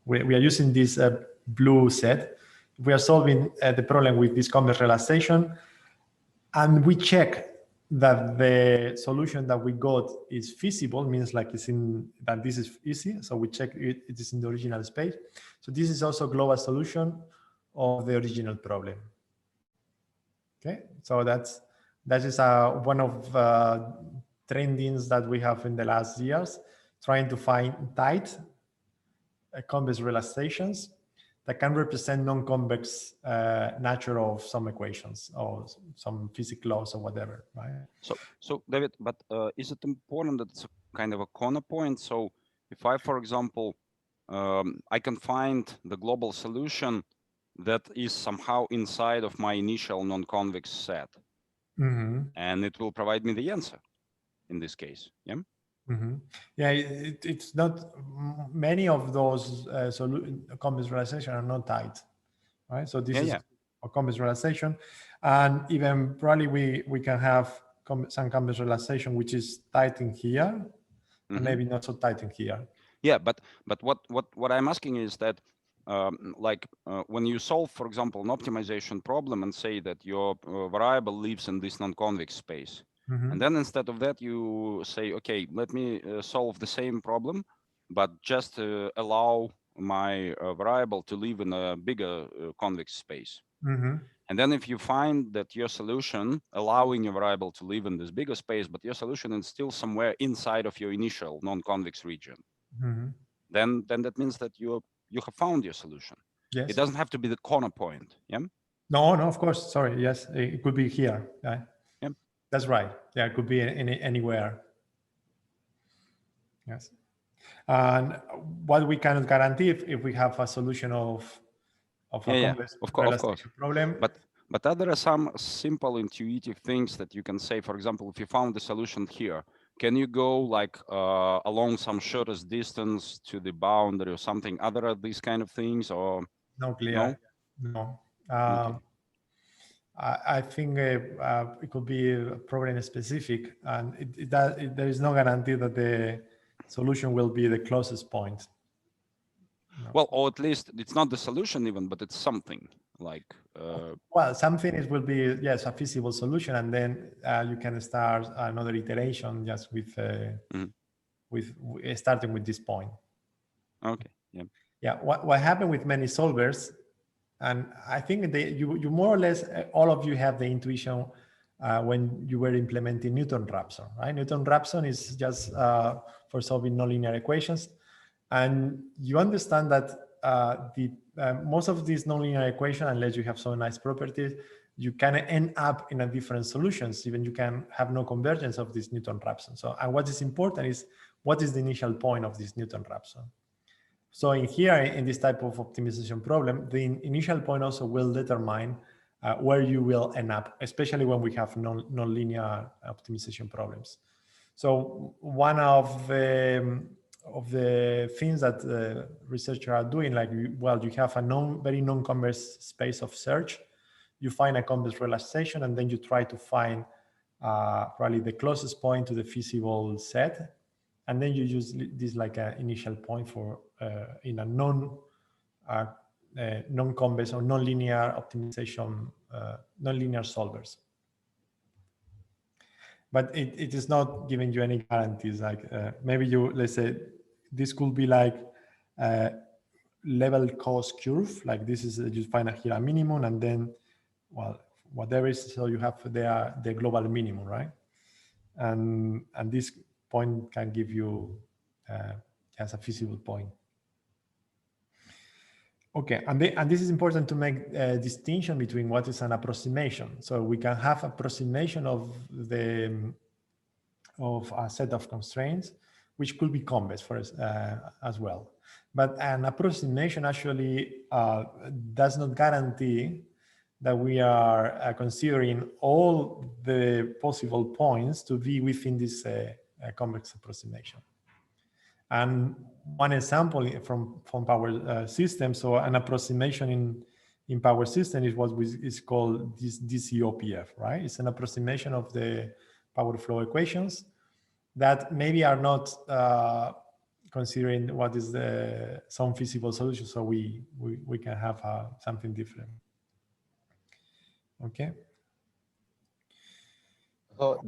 We are using this blue set. We are solving the problem with this convex realization, and we check that the solution that we got is feasible, means like that this is easy. So we check it is in the original space. So this is also a global solution of the original problem. Okay, so that is one of trendings that we have in the last years, trying to find tight convex realizations that can represent non-convex nature of some equations or some physics laws or whatever, right? So David, but is it important that it's a kind of a corner point? So if I, for example, I can find the global solution that is somehow inside of my initial non-convex set, and it will provide me the answer in this case, yeah? Yeah, it's not many of those convex realization are not tight, right? So this is a convex realization, and even probably we can have some convex realization which is tight in here, and maybe not so tight in here. Yeah, but what I'm asking is that when you solve, for example, an optimization problem and say that your variable lives in this non-convex space, and then instead of that you say, okay, let me solve the same problem, but just allow my variable to live in a bigger convex space. And then if you find that your solution allowing your variable to live in this bigger space, but your solution is still somewhere inside of your initial non-convex region, then that means that you have found your solution. Yes. It doesn't have to be the corner point. Yeah. No, of course. Sorry. Yes, it could be here. Yeah. Yeah. That's right. Yeah, it could be anywhere. Yes. And what we cannot guarantee if we have a solution of a convex realization problem. But there are some simple intuitive things that you can say. For example, if you found the solution here, can you go like along some shortest distance to the boundary or something? Other of these kind of things, or no clear? No. Okay. I think it could be problem specific, and there is no guarantee that the solution will be the closest point. No. Well, or at least it's not the solution even, but it's something like. Well, something it will be, yes, a feasible solution, and then you can start another iteration just with starting with this point. Okay. Yeah. Yeah. What happened with many solvers, and I think you more or less all of you have the intuition when you were implementing Newton-Raphson, right? Newton-Raphson is just for solving nonlinear equations. And you understand that most of these nonlinear equations, unless you have some nice properties, you can end up in a different solutions. Even you can have no convergence of this Newton-Raphson. So, and what is important is what is the initial point of this Newton-Raphson. So in here, in this type of optimization problem, the initial point also will determine where you will end up, especially when we have nonlinear optimization problems. So one of the things that researchers are doing, like, well, you have a very non-convex space of search, you find a convex realization, and then you try to find probably the closest point to the feasible set, and then you use this like an initial point for in a non-convex or non-linear optimization, non-linear solvers. But it is not giving you any guarantees. Like maybe let's say, this could be like level cost curve. Like this is you find here a minimum, and then, well, whatever is, so you have there the global minimum, right? And this point can give you as a feasible point. Okay, and this is important to make a distinction between what is an approximation. So we can have approximation of a set of constraints, which could be convex for us as well. But an approximation actually does not guarantee that we are considering all the possible points to be within this convex approximation. And one example from power systems, so an approximation in power system is what is called this DCOPF, right? It's an approximation of the power flow equations that maybe are not considering what is some feasible solution, so we can have something different. Okay. So,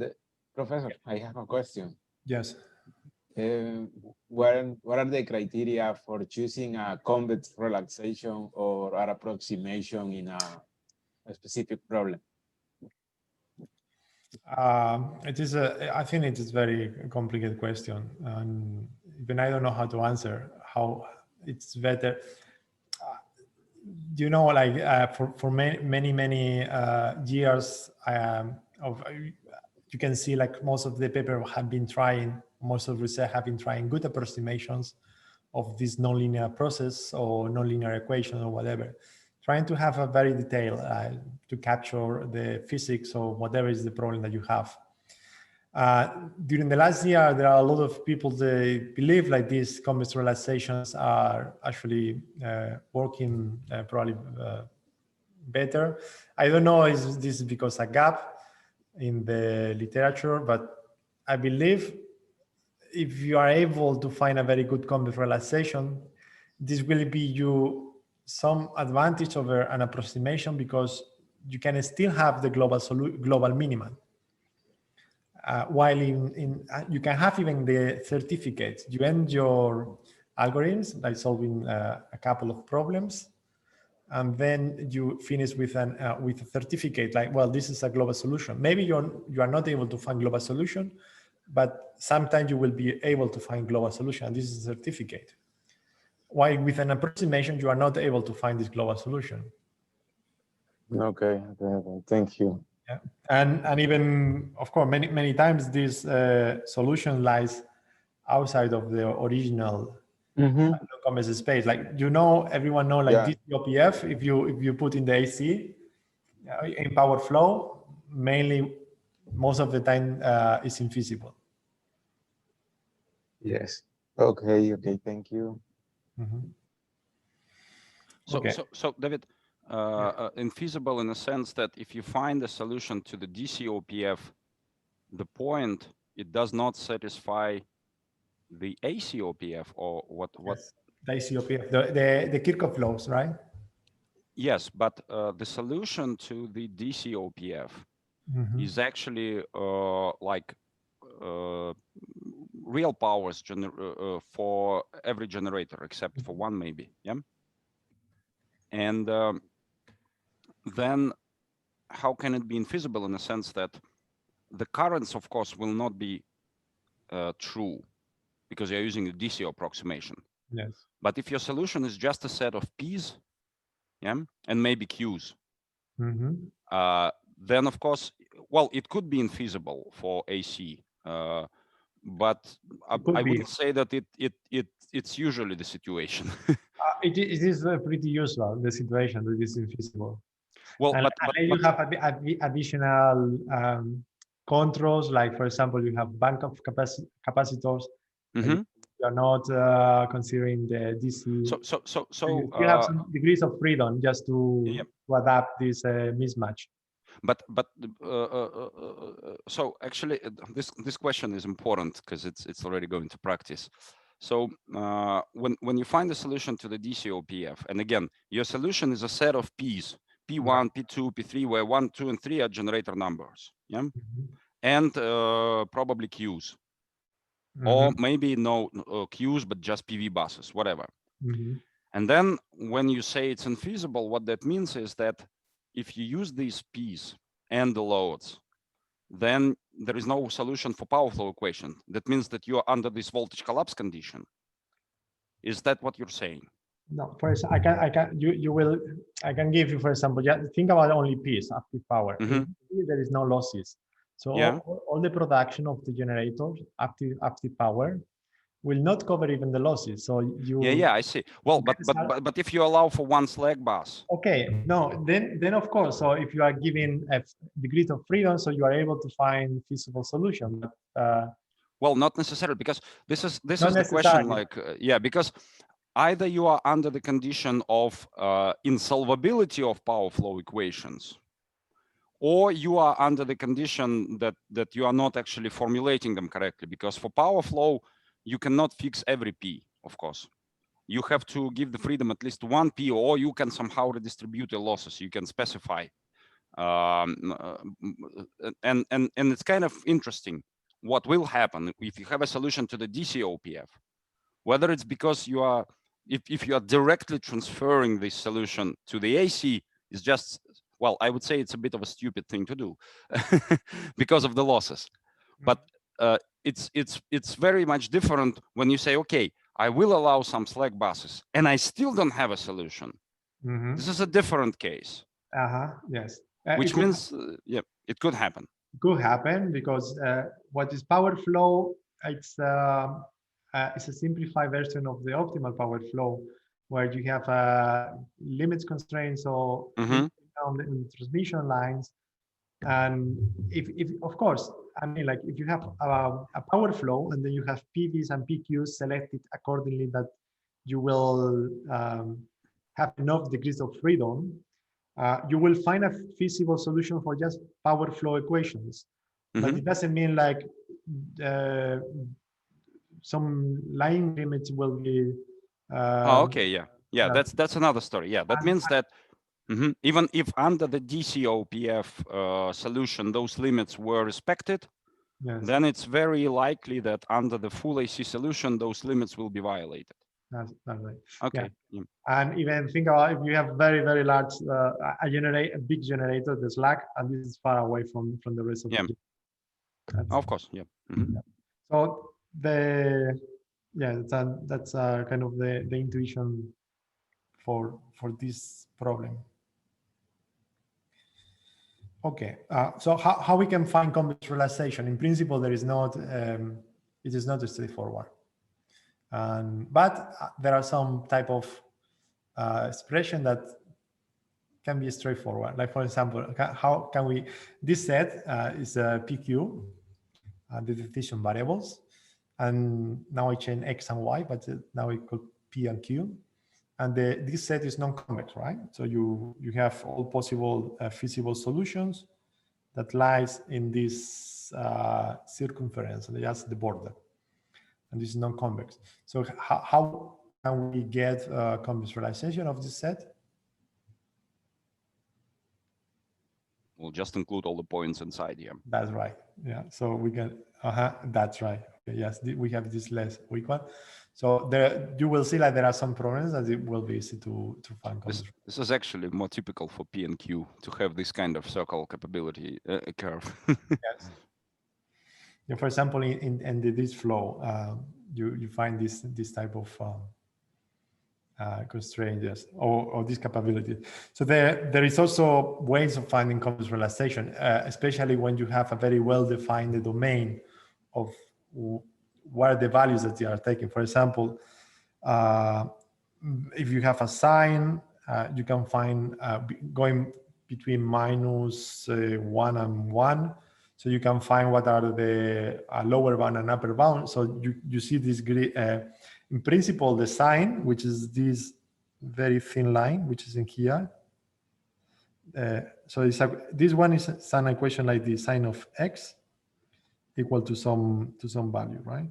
Professor, I have a question. Yes. What are the criteria for choosing a convex relaxation or an approximation in a specific problem? It is I think it is a very complicated question, and even I don't know how to answer. How it's better. You know, like for many years you can see like most of the paper have been trying, most of research have been trying good approximations of this nonlinear process or nonlinear equation or whatever, trying to have a very detailed to capture the physics or whatever is the problem that you have. During the last year, there are a lot of people they believe like these convex relaxations are actually working probably better. I don't know if this is because a gap in the literature, but I believe if you are able to find a very good convex relaxation, this will be you some advantage over an approximation because you can still have the global minimum. While you can have even the certificates. You end your algorithms by solving a couple of problems, and then you finish with a certificate like, well, this is a global solution. Maybe you are not able to find global solution, but sometimes you will be able to find global solution, and this is a certificate. While with an approximation, you are not able to find this global solution. Okay, thank you. Yeah, and even of course many times this solution lies outside of the original convex space. Like everyone know like this DCOPF. If you put in the AC in power flow, mainly most of the time is invisible. Yes. Okay. Thank you. So David, infeasible in the sense that if you find a solution to the DCOPF, the point it does not satisfy the ACOPF or what? Yes, the ACOPF, the Kirchhoff laws, right? Yes, but the solution to the DCOPF is actually like real powers for every generator except for one, maybe. Yeah. And then how can it be infeasible in the sense that the currents, of course, will not be true because you're using the DC approximation. Yes. But if your solution is just a set of P's, yeah, and maybe Q's, then of course, well, it could be infeasible for AC, but I wouldn't say that it's usually the situation. It is pretty usual, the situation that is infeasible. Well, but you have additional controls, like for example, you have bank of capacitors. You are not considering the DC. So you have some degrees of freedom just to adapt this mismatch. But so actually, this question is important because it's already going to practice. So when you find a solution to the DCOPF, and again, your solution is a set of P's, P1, P2, P3, where 1, 2, and 3 are generator numbers, yeah, and probably Q's, or maybe no Q's but just PV buses, whatever. And then when you say it's infeasible, what that means is that if you use these P's and the loads, then there is no solution for power flow equation. That means that you are under this voltage collapse condition. Is that what you're saying? No, first I can give you, for example, yeah, think about only P's, active power. In P, there is no losses. So all the production of the generator, active power, will not cover even the losses. So you I see. Well, but if you allow for one slack bus. Okay, no, then of course. So if you are giving a degree of freedom, so you are able to find feasible solution. Well, not necessarily, because this is the question. Like because either you are under the condition of insolvability of power flow equations, or you are under the condition that you are not actually formulating them correctly. Because for power flow, you cannot fix every P, of course. You have to give the freedom at least one P, or you can somehow redistribute the losses. You can specify. And it's kind of interesting what will happen if you have a solution to the DC OPF, whether it's because you are, if you are directly transferring this solution to the AC, is just, well, I would say it's a bit of a stupid thing to do because of the losses. But it's very much different when you say, okay, I will allow some slack buses and I still don't have a solution. This is a different case. Yes. Which means, it could happen. Could happen because what is power flow? It's a simplified version of the optimal power flow, where you have limits constraints or on the transmission lines. And if of course, I mean, like if you have a power flow and then you have PVs and PQs selected accordingly, that you will have enough degrees of freedom, you will find a feasible solution for just power flow equations. But it doesn't mean like some line limits will be. That's another story. Yeah, that means that even if under the DCOPF solution those limits were respected, then it's very likely that under the full AC solution those limits will be violated. That's right. Okay. And even think about if you have very large a big generator, the slack, and this is far away from the rest of the. Of course. So that's kind of the intuition for this problem. Okay, so how we can find convex relaxation? In principle, there is not. It is not straightforward, but there are some type of expression that can be straightforward. Like for example, how can we? This set is a PQ, the decision variables, and now I change X and Y, but now we call P and Q. And this set is non-convex, right? So you have all possible feasible solutions that lies in this circumference, just the border. And this is non-convex. So how can we get convex realization of this set? We'll just include all the points inside here. That's right. Yeah. So we can. That's right. Okay, yes, we have this less weak one. So there, you will see like there are some problems that it will be easy to find. This is actually more typical for P and Q to have this kind of circle capability curve. Yes. Yeah, for example, in this flow, you find this type of constraints or this capability. So there is also ways of finding convex relaxation, especially when you have a very well-defined domain of what are the values that you are taking. For example, if you have a sine, you can find going between -1 and 1. So you can find what are the lower bound and upper bound. So you see this in principle, the sine, which is this very thin line, which is in here. So this one is an equation like the sine of x equal to some value, right?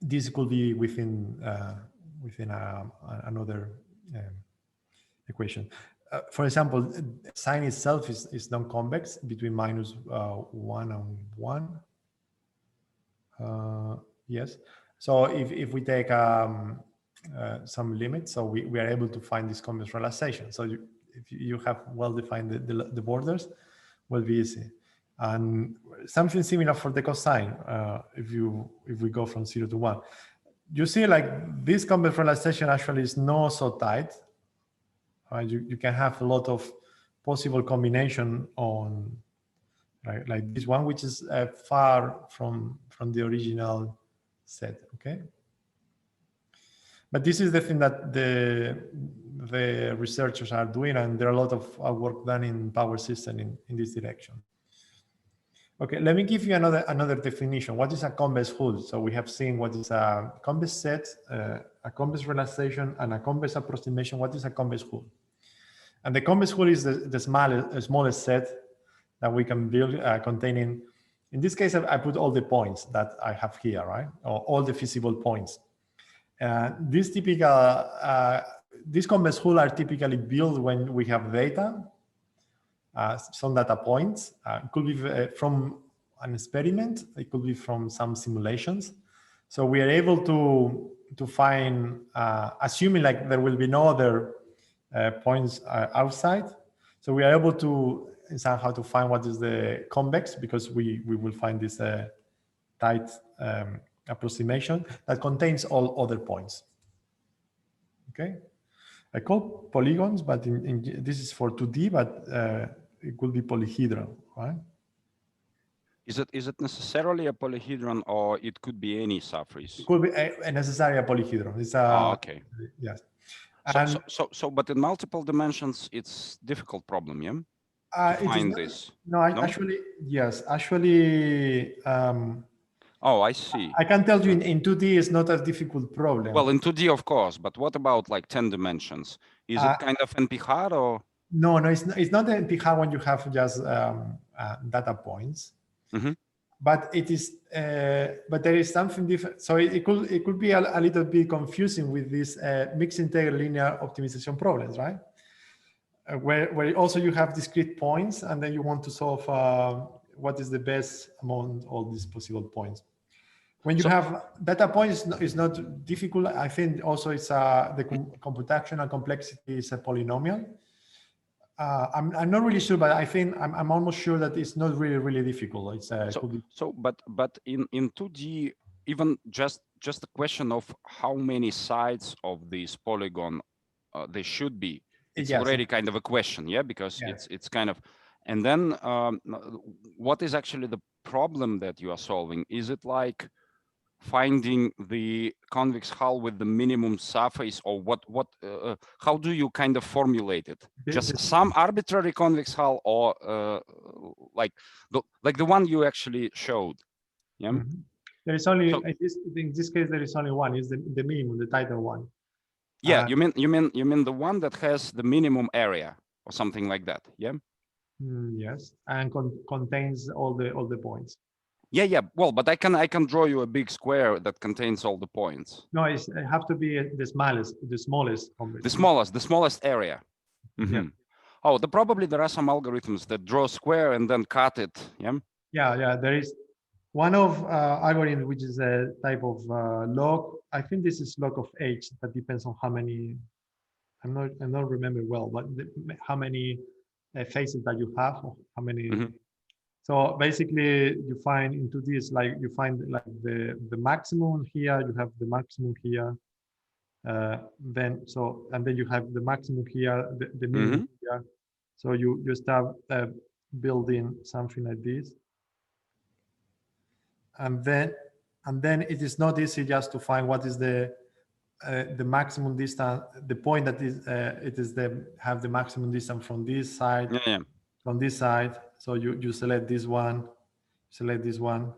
This could be within another equation. For example, sine itself is non-convex between -1 and 1. Yes. So if we take some limits. So we are able to find this convex relaxation. So if you have well-defined the borders, will be easy. And something similar for the cosine, if we go from 0 to 1. You see, like, this convex relaxation actually is not so tight. You can have a lot of possible combination on, right, like this one, which is far from the original set, okay? But this is the thing that the researchers are doing, and there are a lot of work done in power system in this direction. Okay, let me give you another definition. What is a convex hull? So we have seen what is a convex set, a convex relaxation, and a convex approximation. What is a convex hull? And the convex hull is the smallest set that we can build, containing, in this case, I put all the points that I have here, right? Or all the feasible points. These convex hulls are typically built when we have data, some data points. It could be from an experiment. It could be from some simulations. So we are able to find, assuming like there will be no other points outside. So we are able to somehow to find what is the convex, because we will find this tight approximation that contains all other points. Okay, I call polygons, but this is for 2D, but it could be polyhedral, right? Is it necessarily a polyhedron, or it could be any surface? It could be a necessary polyhedron. It's okay. Yes. So, but in multiple dimensions, it's difficult problem, yeah? To find this. No, actually, yes. Actually, oh, I see. I can tell you in 2D it's not a difficult problem. Well, in 2D, of course, but what about like 10 dimensions? Is it kind of NP-hard or? No, it's not NP-hard when you have just data points. Mm-hmm. But it is, but there is something different. So it could be a little bit confusing with these mixed integral linear optimization problems, right? Where also you have discrete points, and then you want to solve what is the best among all these possible points. When you have data points, it's not difficult. I think also it's the computational complexity is a polynomial. I'm not really sure, but I think I'm almost sure that it's not really difficult. It's but in 2D, even just the question of how many sides of this polygon they should be, it's already kind of a question, yeah, because it's kind of, and then what is actually the problem that you are solving? Is it like finding the convex hull with the minimum surface, or what how do you kind of formulate it? Just some arbitrary convex hull, or like the one you actually showed? Yeah. Mm-hmm. There is only, in this case there is only one, is the minimum, the tighter one. Yeah, you mean the one that has the minimum area or something like that, yeah? Yes, and contains all the points. Yeah. Well, but I can draw you a big square that contains all the points. No, it have to be the smallest convex. The smallest area. Mm-hmm. Yeah. Oh, probably there are some algorithms that draw a square and then cut it. Yeah. Yeah. There is one of algorithm which is a type of log. I think this is log of h. That depends on how many. I'm not remember well, but how many faces that you have, or how many. Mm-hmm. So basically, you find into this, like you find like the maximum here. You have the maximum here. Then you have the maximum here, the minimum here. So you start building something like this, and then it is not easy just to find what is the maximum distance, the point that is have the maximum distance from this side, from this side. So you select this one, select this one.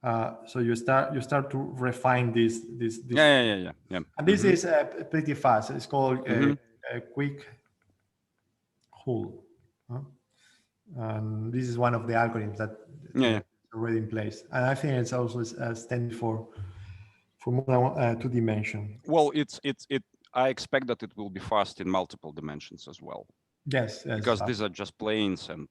So you start to refine this. Yeah. And this is pretty fast. It's called a quick hull. And this is one of the algorithms that is already in place. And I think it's also standard for more than 2 dimension. Well, I expect that it will be fast in multiple dimensions as well. Yes. Because these are just planes, and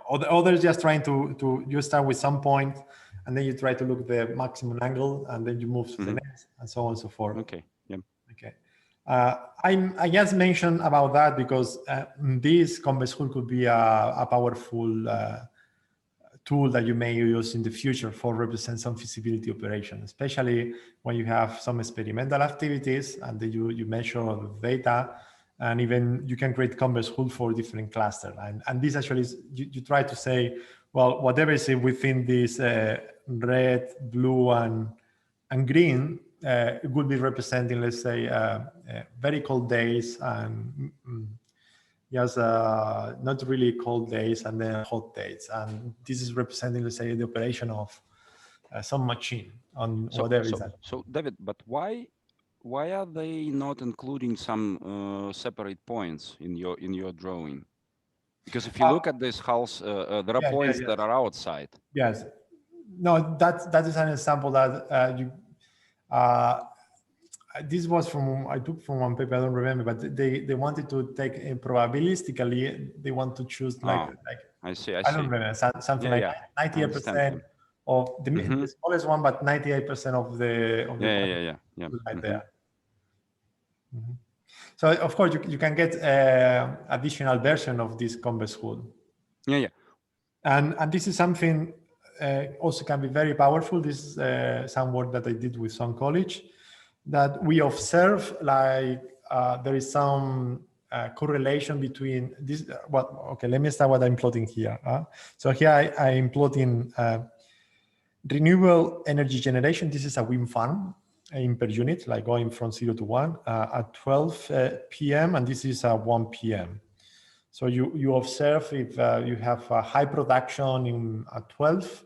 Others just trying to you start with some point, and then you try to look the maximum angle, and then you move to the next, and so on and so forth. Okay. Yeah. Okay. I just mentioned about that because this convex hull could be a powerful tool that you may use in the future for represent some feasibility operation, especially when you have some experimental activities and then you measure the data, and even you can create convex hull for different clusters. And this actually is, you try to say, well, whatever is within this red, blue, and green, it would be representing, let's say, very cold days and yes, not really cold days and then hot days. And this is representing, let's say, the operation of some machine on whatever is that. So David, but why are they not including some separate points in your drawing? Because if you look at these hulls, there are points that are outside. Yes. No, that is an example that this was from, I took from one paper, I don't remember, but they wanted to take probabilistically, they want to choose like I see. I don't remember, something like 98% of the smallest one, but 98% of the right there. So of course you can get additional version of this convex hull. And this is something also can be very powerful. This is some work that I did with some college, that we observe like there is some correlation between this. Okay, let me start what I'm plotting here. So here I'm plotting renewable energy generation. This is a wind farm in per unit, like going from 0 to 1 at 12 p.m. and this is 1 p.m. So you observe if you have a high production at 12,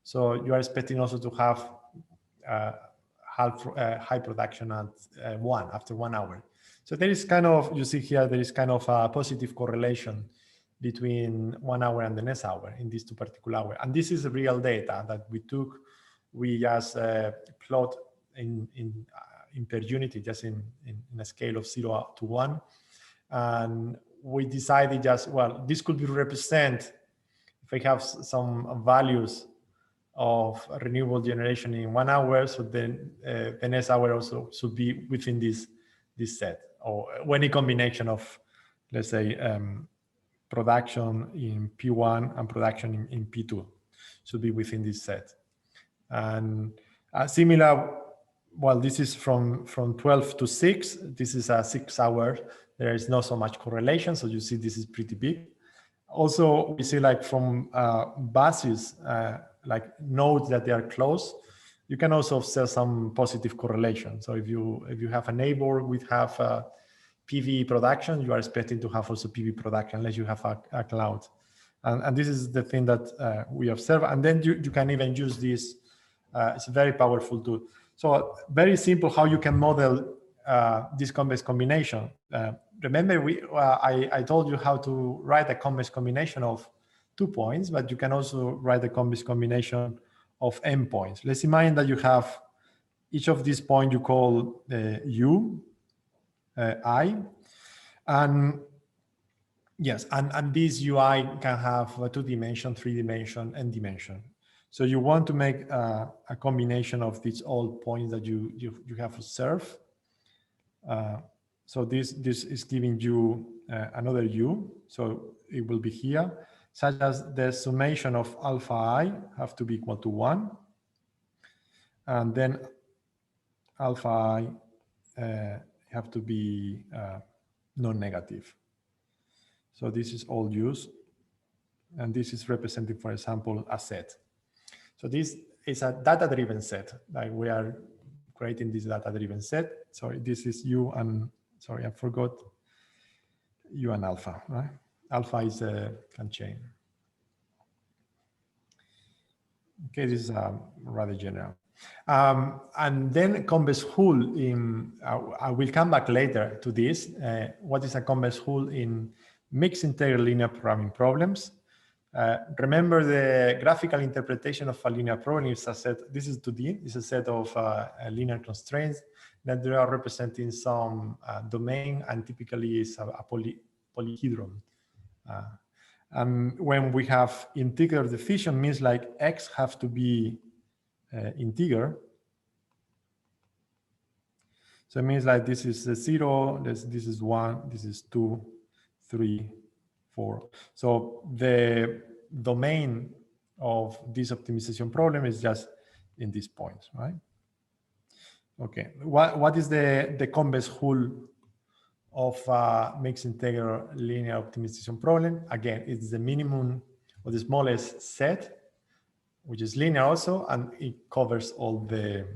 so you are expecting also to have high production at 1 after 1 hour. So there is kind of, you see here, there is kind of a positive correlation between 1 hour and the next hour in these two particular hours. And this is real data that we took. We just plot in per unit, just in a scale of 0 to 1. And we decided just, well, this could be represent, if I have some values of renewable generation in 1 hour, so then the next hour also should be within this set, or any combination of, let's say, production in P1 and production in P2 should be within this set. And similar, well, this is from 12 to 6. This is a 6 hour. There is not so much correlation, so you see this is pretty big. Also, we see like from bases, like nodes that they are close, you can also observe some positive correlation. So if you have a neighbor with have PV production, you are expecting to have also PV production unless you have a cloud. And this is the thing that we observe. And then you can even use this. It's a very powerful tool. So very simple how you can model this convex combination. Remember, I told you how to write a convex combination of 2 points, but you can also write a convex combination of n points. Let's imagine that you have each of these points you call u, I, and yes, and this UI can have a 2-dimension, 3-dimension, n dimension. So you want to make a combination of these all points that you have observed. So this is giving you another u, so it will be here, such as the summation of alpha I have to be equal to 1, and then alpha I have to be non-negative. So this is all use, and this is representing, for example, a set. So this is a data-driven set. Like we are creating this data-driven set. So this is U and, sorry, I forgot U and alpha, right? Alpha is a chain. Okay, this is rather general. And then convex hull in, I will come back later to this. What is a convex hull in mixed integral linear programming problems? Remember the graphical interpretation of a linear problem is a set, this is 2D, it's a set of linear constraints that they are representing some domain, and typically is a polyhedron. And when we have integral diffusion, means like X have to be integer. So it means like this is a 0, this is 1, this is 2, 3, 4. So the domain of this optimization problem is just in these points, right? Okay, what is the convex hull of mixed integer linear optimization problem? Again, it's the minimum or the smallest set, which is linear also, and it covers all the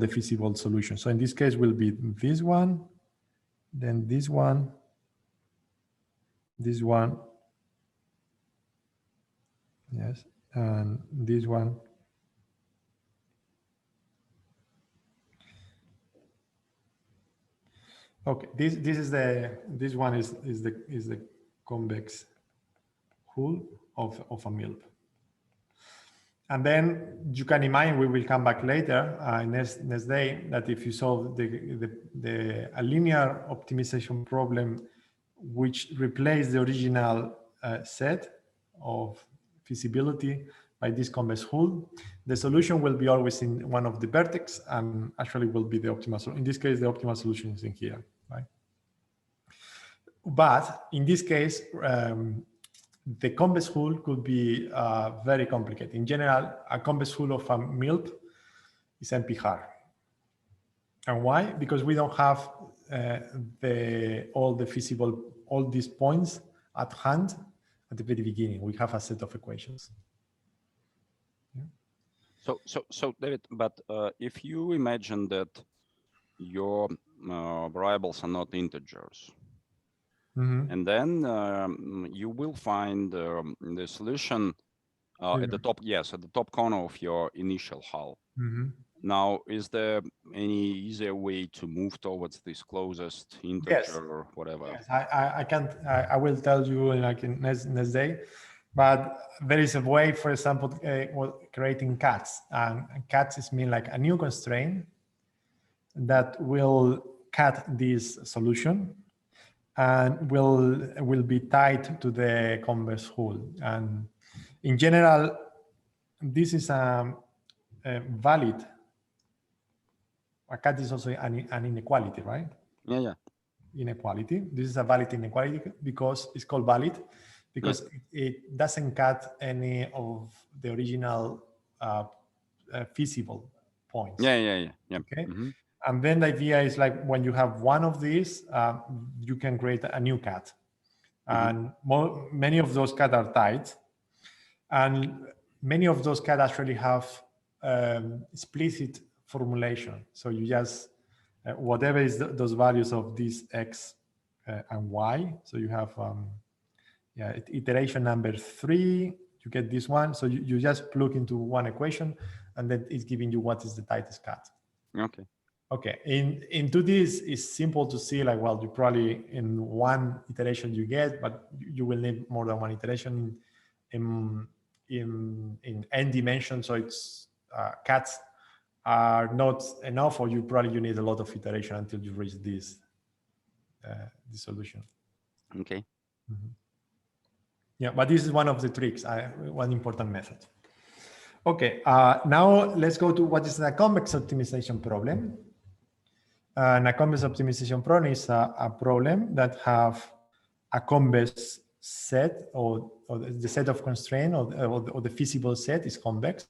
feasible solutions. So in this case will be this one, then this one, yes, and this one. Okay, this one is the convex hull of a MILP. And then you can imagine, we will come back later next day, that if you solve a linear optimization problem which replace the original set of feasibility by this convex hull, the solution will be always in one of the vertex and actually will be the optimal solution. In this case, the optimal solution is in here, right? But in this case, the convex hull could be very complicated. In general, a convex hull of a MILP is NP-hard. And why? Because we don't have all these points at hand at the very beginning. We have a set of equations. Yeah. So David, but if you imagine that your variables are not integers, and then you will find the solution at the top, yes, at the top corner of your initial hull. Now, is there any easier way to move towards this closest integer or whatever? Yes, I can't. I will tell you like in next day, but there is a way, for example, creating cuts, and cuts is mean like a new constraint that will cut this solution and will be tied to the convex hull. And in general, this is a valid. A cut is also an inequality, right? Yeah. Inequality. This is a valid inequality because it's called valid because it doesn't cut any of the original feasible points. Yeah. Okay. And then the idea is like when you have one of these, you can create a new cut. And many of those cuts are tied. And many of those cuts actually have explicit formulation. So you just, whatever is those values of these X and Y. So you have iteration number 3, you get this one. So you just plug into one equation and then it's giving you what is the tightest cut. Okay, into this is simple to see like, well, you probably in one iteration you get, but you will need more than one iteration in n dimensions. So it's cuts are not enough, or you need a lot of iteration until you reach this solution. Okay. Yeah, but this is one of the tricks, one important method. Okay, now let's go to what is a convex optimization problem. And a convex optimization problem is a problem that have a convex set, or the set of constraints, or the feasible set is convex,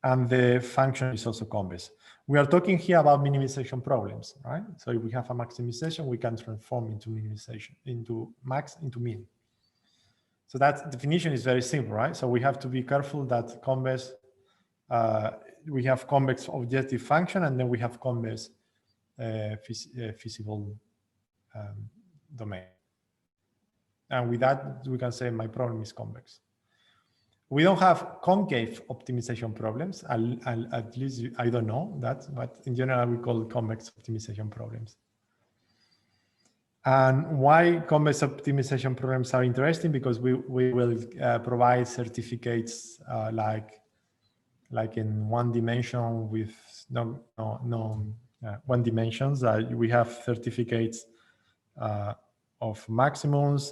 and the function is also convex. We are talking here about minimization problems, right? So if we have a maximization, we can transform into minimization, into max, into min. So that definition is very simple, right? So we have to be careful that convex, we have convex objective function, and then we have convex feasible domain. And with that, we can say my problem is convex. We don't have concave optimization problems. At least I don't know that, but in general, we call convex optimization problems. And why convex optimization problems are interesting? Because we will provide certificates like in one dimension with no one dimensions. We have certificates of maximums.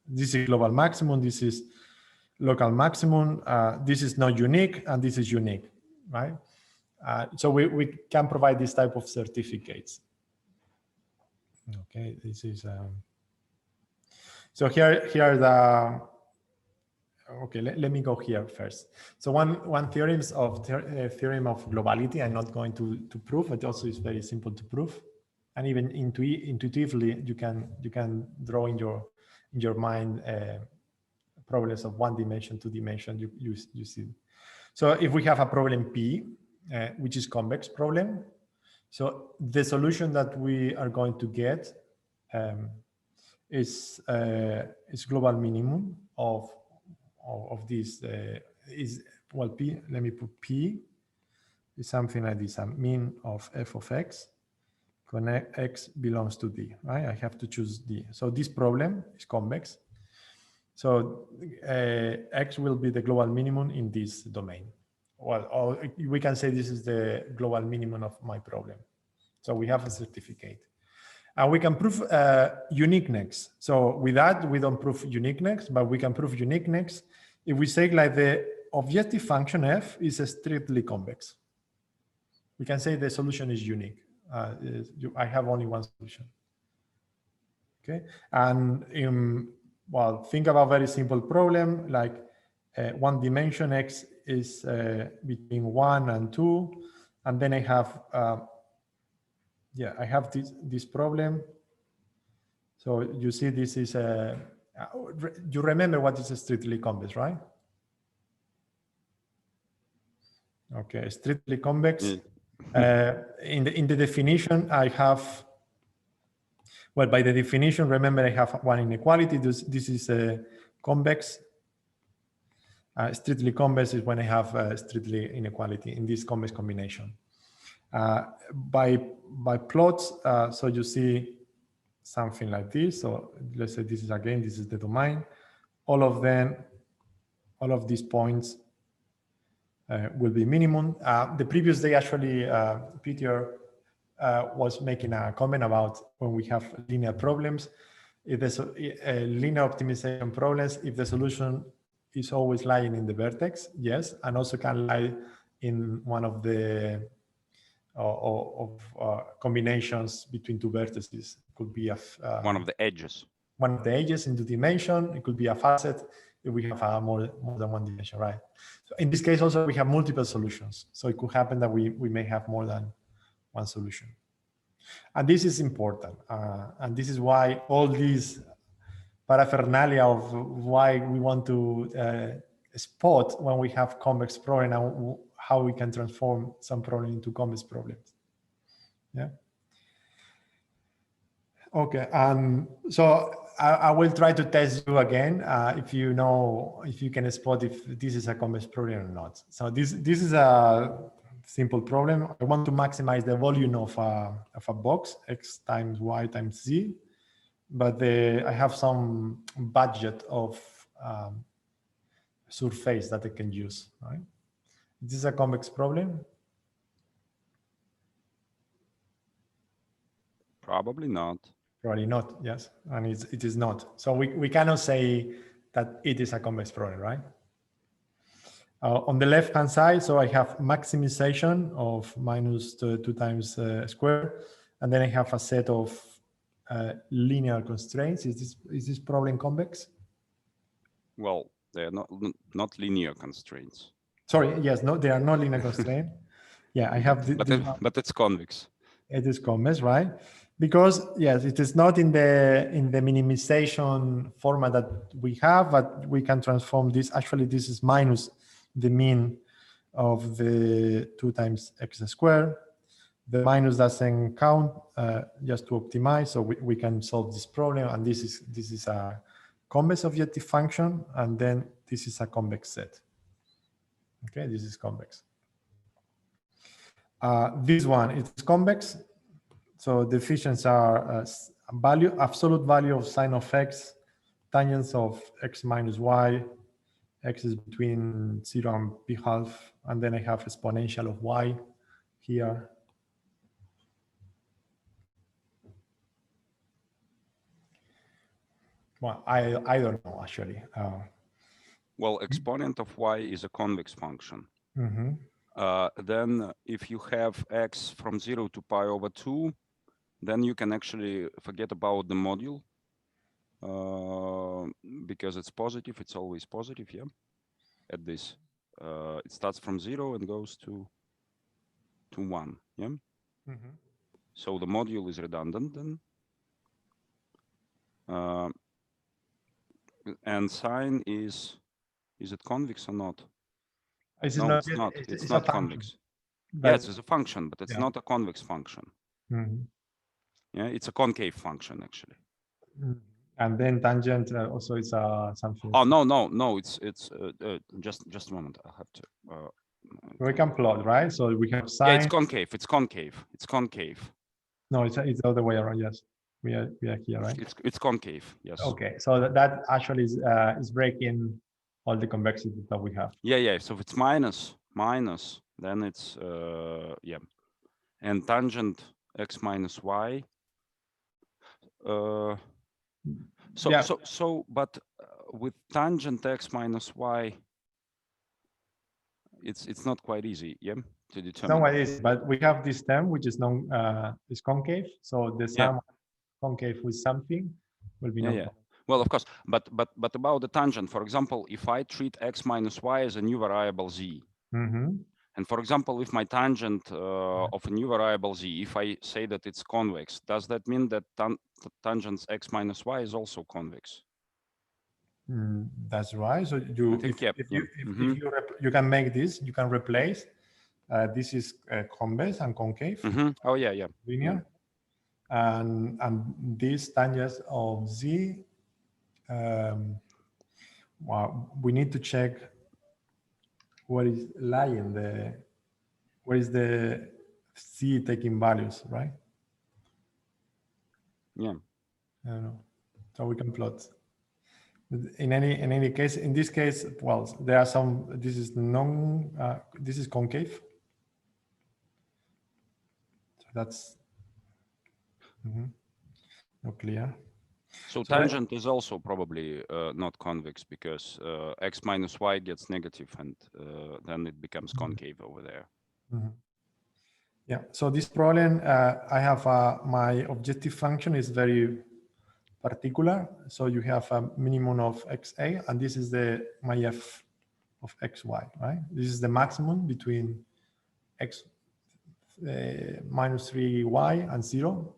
This is global maximum. This is local maximum. This is not unique, and this is unique, right? So we can provide this type of certificates. Okay, this is so here the okay. Let me go here first. So one theorem of theorem of globality. I'm not going to prove. It also is very simple to prove, and even intuitively you can draw in your mind problems of 1 dimension, 2 dimension. You see. So if we have a problem P, which is convex problem, so the solution that we are going to get is global minimum of this is, well, P, let me put P is something like this, a mean of f of x, connect x belongs to D, right? I have to choose D. So this problem is convex. So x will be the global minimum in this domain. Well, or we can say this is the global minimum of my problem. So we have a certificate. And we can prove uniqueness. So with that, we don't prove uniqueness, but we can prove uniqueness if we say like the objective function f is strictly convex. We can say the solution is unique. I have only one solution. Okay, and well, think about a very simple problem like 1 dimension x is between 1 and 2, and then I have yeah, I have this problem. So you see, this is you remember what is a strictly convex, right? Okay, strictly convex. In the definition, I have, well, by the definition, remember I have one inequality. This is a convex. Strictly convex is when I have strictly inequality in this convex combination. By plots, so you see something like this. So let's say this is again, this is the domain. All of them, all of these points will be minimum. The previous day, actually, Peter was making a comment about when we have linear problems, if there's linear optimization problems, if the solution is always lying in the vertex, yes, and also can lie in one of the combinations between two vertices. It could be one of the edges. One of the edges in 2 dimension. It could be a facet if we have more than 1 dimension, right? So in this case, also we have multiple solutions. So it could happen that we may have more than one solution. And this is important. And this is why all these paraphernalia of why we want to spot when we have convex problem and how we can transform some problem into convex problems. Yeah. Okay. So I will try to test you again if you know, if you can spot if this is a convex problem or not. So this is a simple problem. I want to maximize the volume of a box, x times y times z, but I have some budget of surface that I can use, right? This is a convex problem. Probably not. Probably not, yes, and it is not. So we cannot say that it is a convex problem, right? On the left-hand side, so I have maximization of minus 2 times square, and then I have a set of linear constraints. Is this problem convex? Well, they're not linear constraints. Sorry, yes, no, they are not linear constraints. Yeah, I have but it's convex. It is convex, right? Because yes, it is not in the minimization format that we have, but we can transform this. Actually, this is minus the mean of the 2 times x squared. The minus doesn't count, just to optimize. So we can solve this problem. And this is a convex objective function, and then this is a convex set. Okay, this is convex. This one is convex. So the efficiencies are absolute value of sine of x, tangents of x minus y, x is between 0 and p half, and then I have exponential of y here. Well, I don't know, actually. Well, exponent of y is a convex function. Mm-hmm. Then if you have x from 0 to pi over 2, then you can actually forget about the module because it's positive. It's always positive, yeah. At this, it starts from 0 and goes to 1, yeah. Mm-hmm. So the module is redundant then. And sine is it convex or not? No, it's not. It's not convex. Yes, it's a function, but it's not a convex function. Mm-hmm. Yeah, it's a concave function actually. Mm-hmm. And then tangent also is something. Oh no! It's just a moment. I have to. We can plot, right? So we have sine. Yeah, it's concave. It's concave. It's concave. No, it's the other way around. Yes, we are here, right? It's concave. Yes. Okay, so that actually is breaking all the convexity that we have. Yeah. So if it's minus, then it's yeah, and tangent x minus y. But with tangent x minus y, it's not quite easy, yeah, to determine. It's not quite easy, but we have this term which is is concave. So the sum concave with something will be yeah. Well, of course, but about the tangent, for example, if I treat x minus y as a new variable z, and for example, if my tangent of a new variable z, if I say that it's convex, does that mean that tangent x minus y is also convex? That's right. So you can make this, you can replace. This is convex and concave. Oh yeah. Linear. And this tangent of z. Well, we need to check what is lying there. Where is the c taking values, right? Yeah. I don't know. So we can plot. In any case, in this case, well, there are some. This is this is concave. So that's not clear. So tangent is also probably not convex because x minus y gets negative and then it becomes concave over there. Yeah. So this problem, I have my objective function is very particular. So you have a minimum of xa, and this is my f of xy, right? This is the maximum between x minus 3y and 0.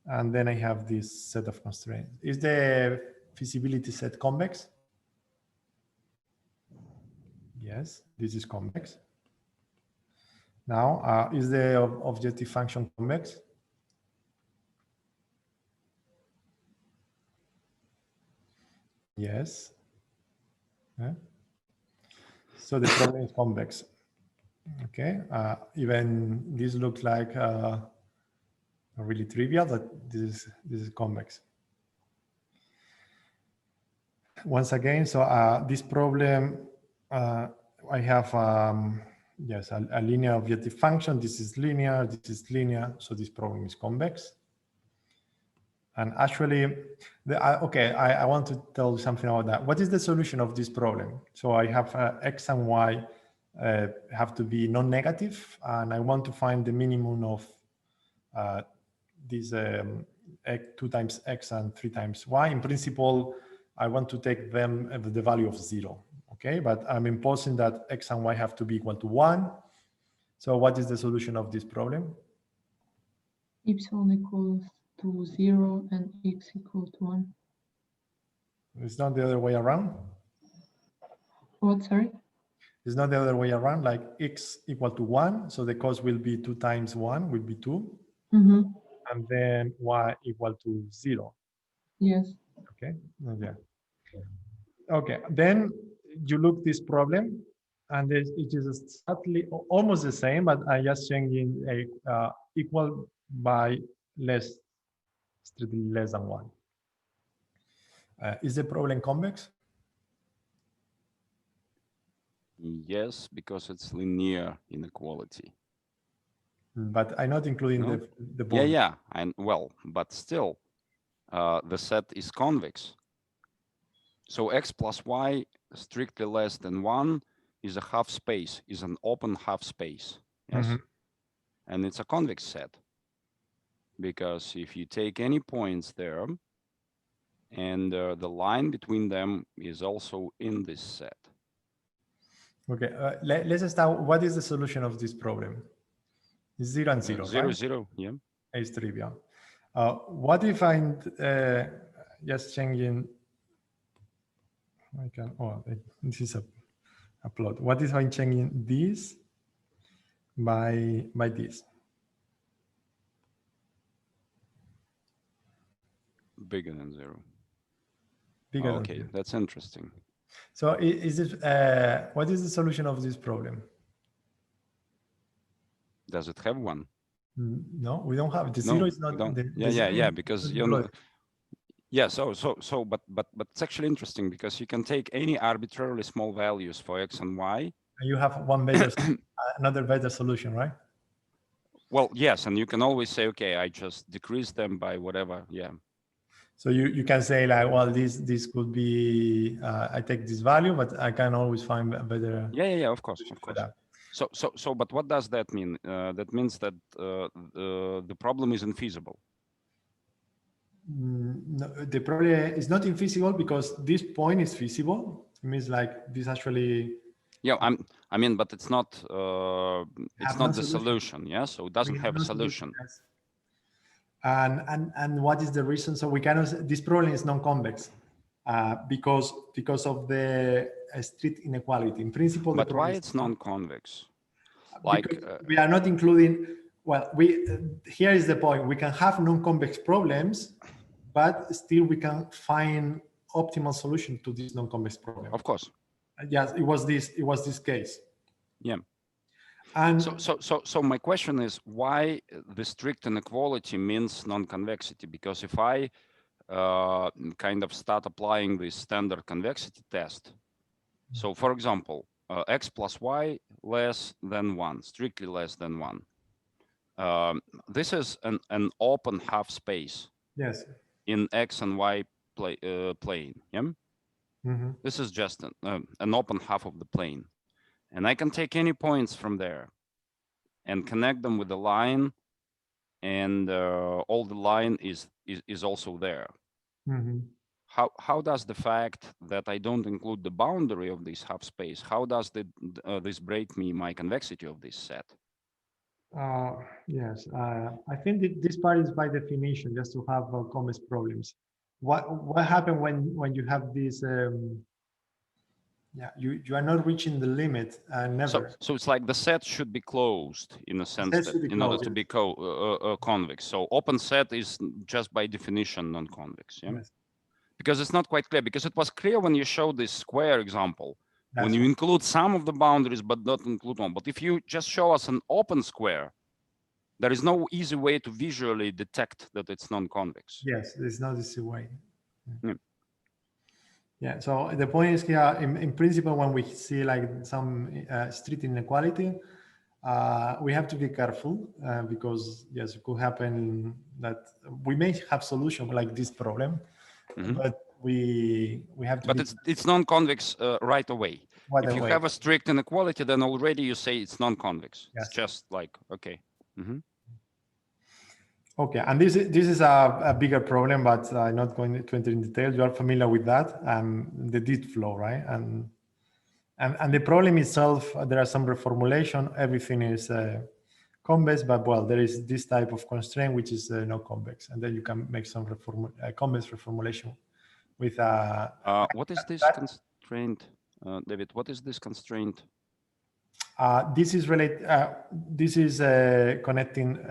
And then I have this set of constraints. Is the feasibility set convex? Yes, this is convex. Now, is the objective function convex? Yes. Yeah. So the problem is convex. Okay. Even this looks like really trivial, but this is convex. Once again, so this problem, I have yes, a linear objective function. This is linear. This is linear. So this problem is convex. And actually, I want to tell you something about that. What is the solution of this problem? So I have x and y have to be non-negative, and I want to find the minimum of these 2 times x and 3 times y. In principle, I want to take them at the value of 0. Okay, but I'm imposing that x and y have to be equal to 1. So what is the solution of this problem? Epsilon equals to 0 and x equal to 1. It's not the other way around? What, sorry? It's not the other way around, like x equal to 1. So the cost will be 2 times 1 will be 2. And then y equal to 0. Yes. Okay. Yeah. Okay. Then you look this problem, and it is exactly almost the same, but I just changing a equal by strictly less than 1. Is the problem convex? Yes, because it's linear inequality. But I'm not including the bond. Yeah, and well, but still, the set is convex. So x plus y strictly less than 1 is a half space, is an open half space. Yes. Mhm. And it's a convex set. Because if you take any points there, and the line between them is also in this set. Okay, let's start. What is the solution of this problem? It's 0 and 0, 0, right? 0, yeah. It's trivial. What if I'm just changing? I can. Oh, this is a plot. What if I'm changing this by this? Bigger than 0. Bigger than Okay, 0. that's interesting. So is it? What is the solution of this problem? Does it have one? No, we don't have. The No, 0 is not. we don't. The Yeah, zero yeah, is because not you know. included. Yeah, but it's actually interesting because you can take any arbitrarily small values for x and y. And you have one better, another better solution, right? Well, yes, and you can always say, okay, I just decrease them by whatever. Yeah. So you can say like, well, this could be, I take this value, but I can always find a better. Yeah, of course, solution of for course. that. So, but what does that mean? That means that the problem is infeasible. No, the problem is not infeasible because this point is feasible. It means like this actually. Yeah, I mean, but it's not the solution. Yeah, so it doesn't have a solution. Yes. And what is the reason? So we cannot. This problem is non-convex because of the strict inequality. In principle, but why it's non-convex? Like we are not including. Well, here is the point. We can have non-convex problems, but still we can find optimal solution to this non-convex problem. Of course. Yes, it was this case. Yeah. And so my question is, why the strict inequality means non-convexity? Because if I kind of start applying the standard convexity test, so for example, x plus y less than 1, strictly less than 1. This is an open half space. Yes. In x and y plane. Yeah. Mm-hmm. This is just an open half of the plane, and I can take any points from there and connect them with the line, and all the line is also there. Mm-hmm. How does the fact that I don't include the boundary of this half space, how does this break me my convexity of this set? Yes, I think that this part is by definition just to have convex problems. What happened when you have this? Yeah, you are not reaching the limit. Never. So it's like the set should be closed in a sense that in order to be convex. So open set is just by definition non-convex. Yeah. Yes. Because it's not quite clear, because it was clear when you showed this square example, when you include some of the boundaries but not include one. But if you just show us an open square, there is no easy way to visually detect that it's non-convex. Yes, there's no easy way. Yeah. Yeah, so the point is here, in principle, when we see like some strict inequality, we have to be careful because yes, it could happen that we may have solution like this problem, but we have to. But it's non-convex right away. If you have a strict inequality, then already you say it's non-convex. Yes. It's just like okay. Okay, and this is a bigger problem, but I'm not going to enter in detail. You are familiar with that, the deed flow, right? And the problem itself, there are some reformulation. Everything is convex, but well, there is this type of constraint which is not convex, and then you can make some convex reformulation with. What is this constraint, David? What is this constraint? This is related. This is connecting.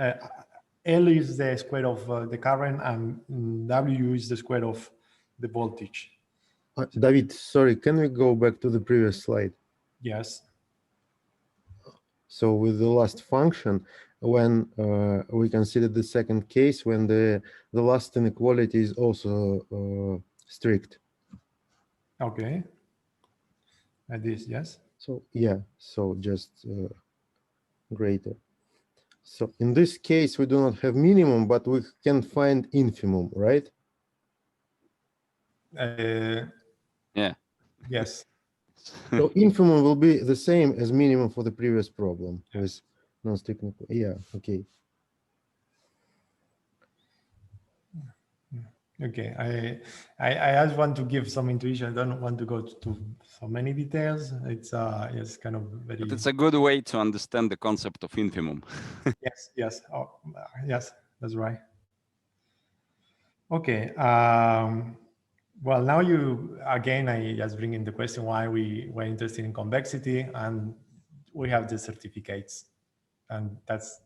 L is the square of the current, and W is the square of the voltage. David, sorry, can we go back to the previous slide? Yes. So with the last function, when we consider the second case, when the last inequality is also strict. Okay. Like this, yes. So yeah, so just greater. So in this case, we do not have minimum, but we can find infimum, right? Yeah. Yes. So infimum will be the same as minimum for the previous problem with non-technical. Yeah, okay. Okay, I just want to give some intuition. I don't want to go to so many details. It's yes, kind of very. But it's a good way to understand the concept of infimum. Yes, yes, yes, that's right. Okay. Well, now you again. I just bring in the question why we were interested in convexity, and we have the certificates, and that's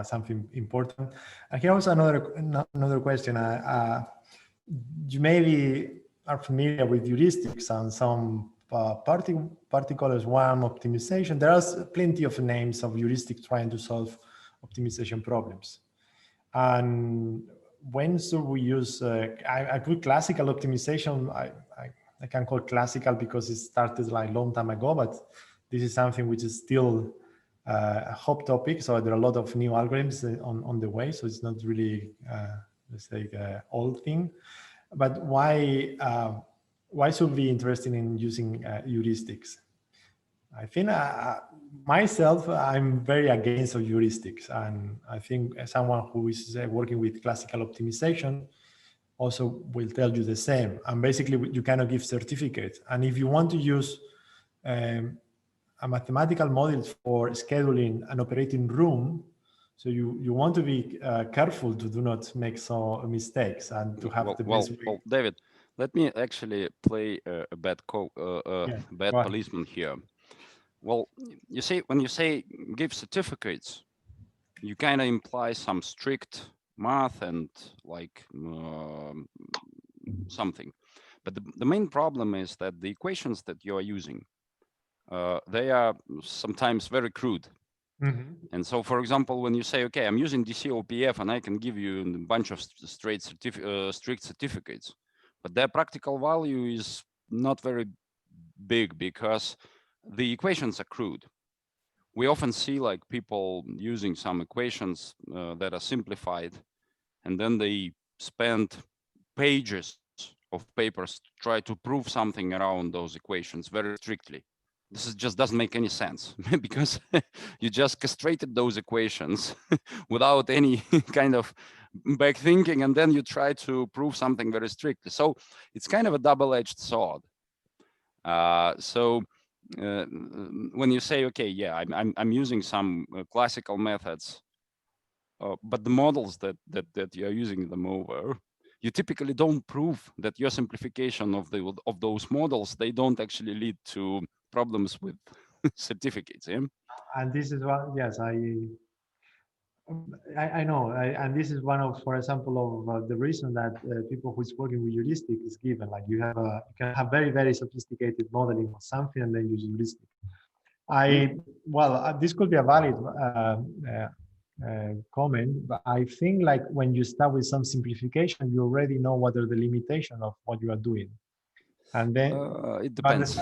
something important. And here was another question. You maybe are familiar with heuristics and some particular one optimization. There are plenty of names of heuristics trying to solve optimization problems. And when should we use, I put classical optimization, I can call classical because it started like a long time ago, but this is something which is still a hot topic. So there are a lot of new algorithms on the way. So it's not really, let's say, old thing. But why should we be interested in using heuristics? I think myself, I'm very against heuristics. And I think someone who is working with classical optimization also will tell you the same. And basically, you cannot give certificates. And if you want to use a mathematical model for scheduling an operating room, so you want to be careful to do not make some mistakes and to have the best way. Well, David, let me actually play a bad policeman here. Well, you see, when you say give certificates, you kind of imply some strict math and like something. But the main problem is that the equations that you are using, they are sometimes very crude. And so, for example, when you say, okay, I'm using DCOPF and I can give you a bunch of strict certificates, but their practical value is not very big because the equations are crude. We often see like people using some equations that are simplified, and then they spend pages of papers to try to prove something around those equations very strictly. This just doesn't make any sense because you just castrated those equations without any kind of back thinking, and then you try to prove something very strictly. So it's kind of a double-edged sword. When you say, okay, yeah, I'm using some classical methods, but the models that you're using them over, you typically don't prove that your simplification of those models, they don't actually lead to problems with certificates. Yeah? And this is what, yes, I know, and this is one of, for example, of the reason that people who's working with heuristic is given. Like you can have very sophisticated modeling of something and then use heuristic. Well, this could be a valid comment, but I think like when you start with some simplification, you already know what are the limitations of what you are doing, and then it depends.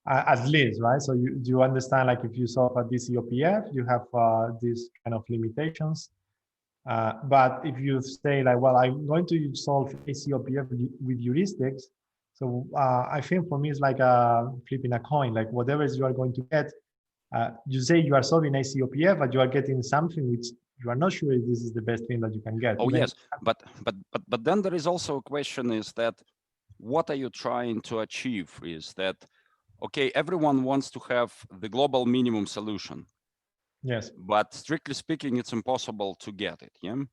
At least, right? So you understand, like if you solve a DCOPF, you have these kind of limitations. But if you say like, well, I'm going to solve ACOPF with heuristics, so I think for me it's like flipping a coin. Like whatever you are going to get, you say you are solving ACOPF, but you are getting something which you are not sure if this is the best thing that you can get. Oh yes, but then there is also a question: is that what are you trying to achieve? Is that okay, everyone wants to have the global minimum solution. Yes. But strictly speaking, it's impossible to get it. Yeah.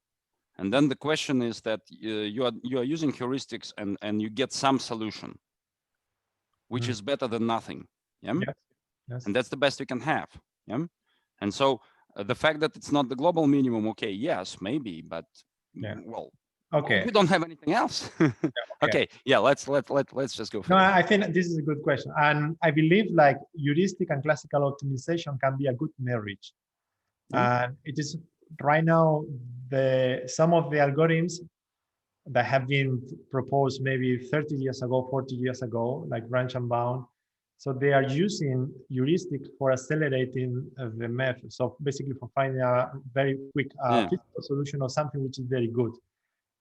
And then the question is that you are using heuristics and you get some solution, which is better than nothing. Yeah. Yes. And that's the best we can have. Yeah. And so the fact that it's not the global minimum, okay, yes, maybe, but well, okay, we don't have anything else. Okay, yeah, let's just go. No, I think this is a good question, and I believe like heuristic and classical optimization can be a good marriage. And it is right now some of the algorithms that have been proposed maybe 30 years ago, 40 years ago, like branch and bound. So they are using heuristics for accelerating the method. So basically for finding a very quick solution or something which is very good.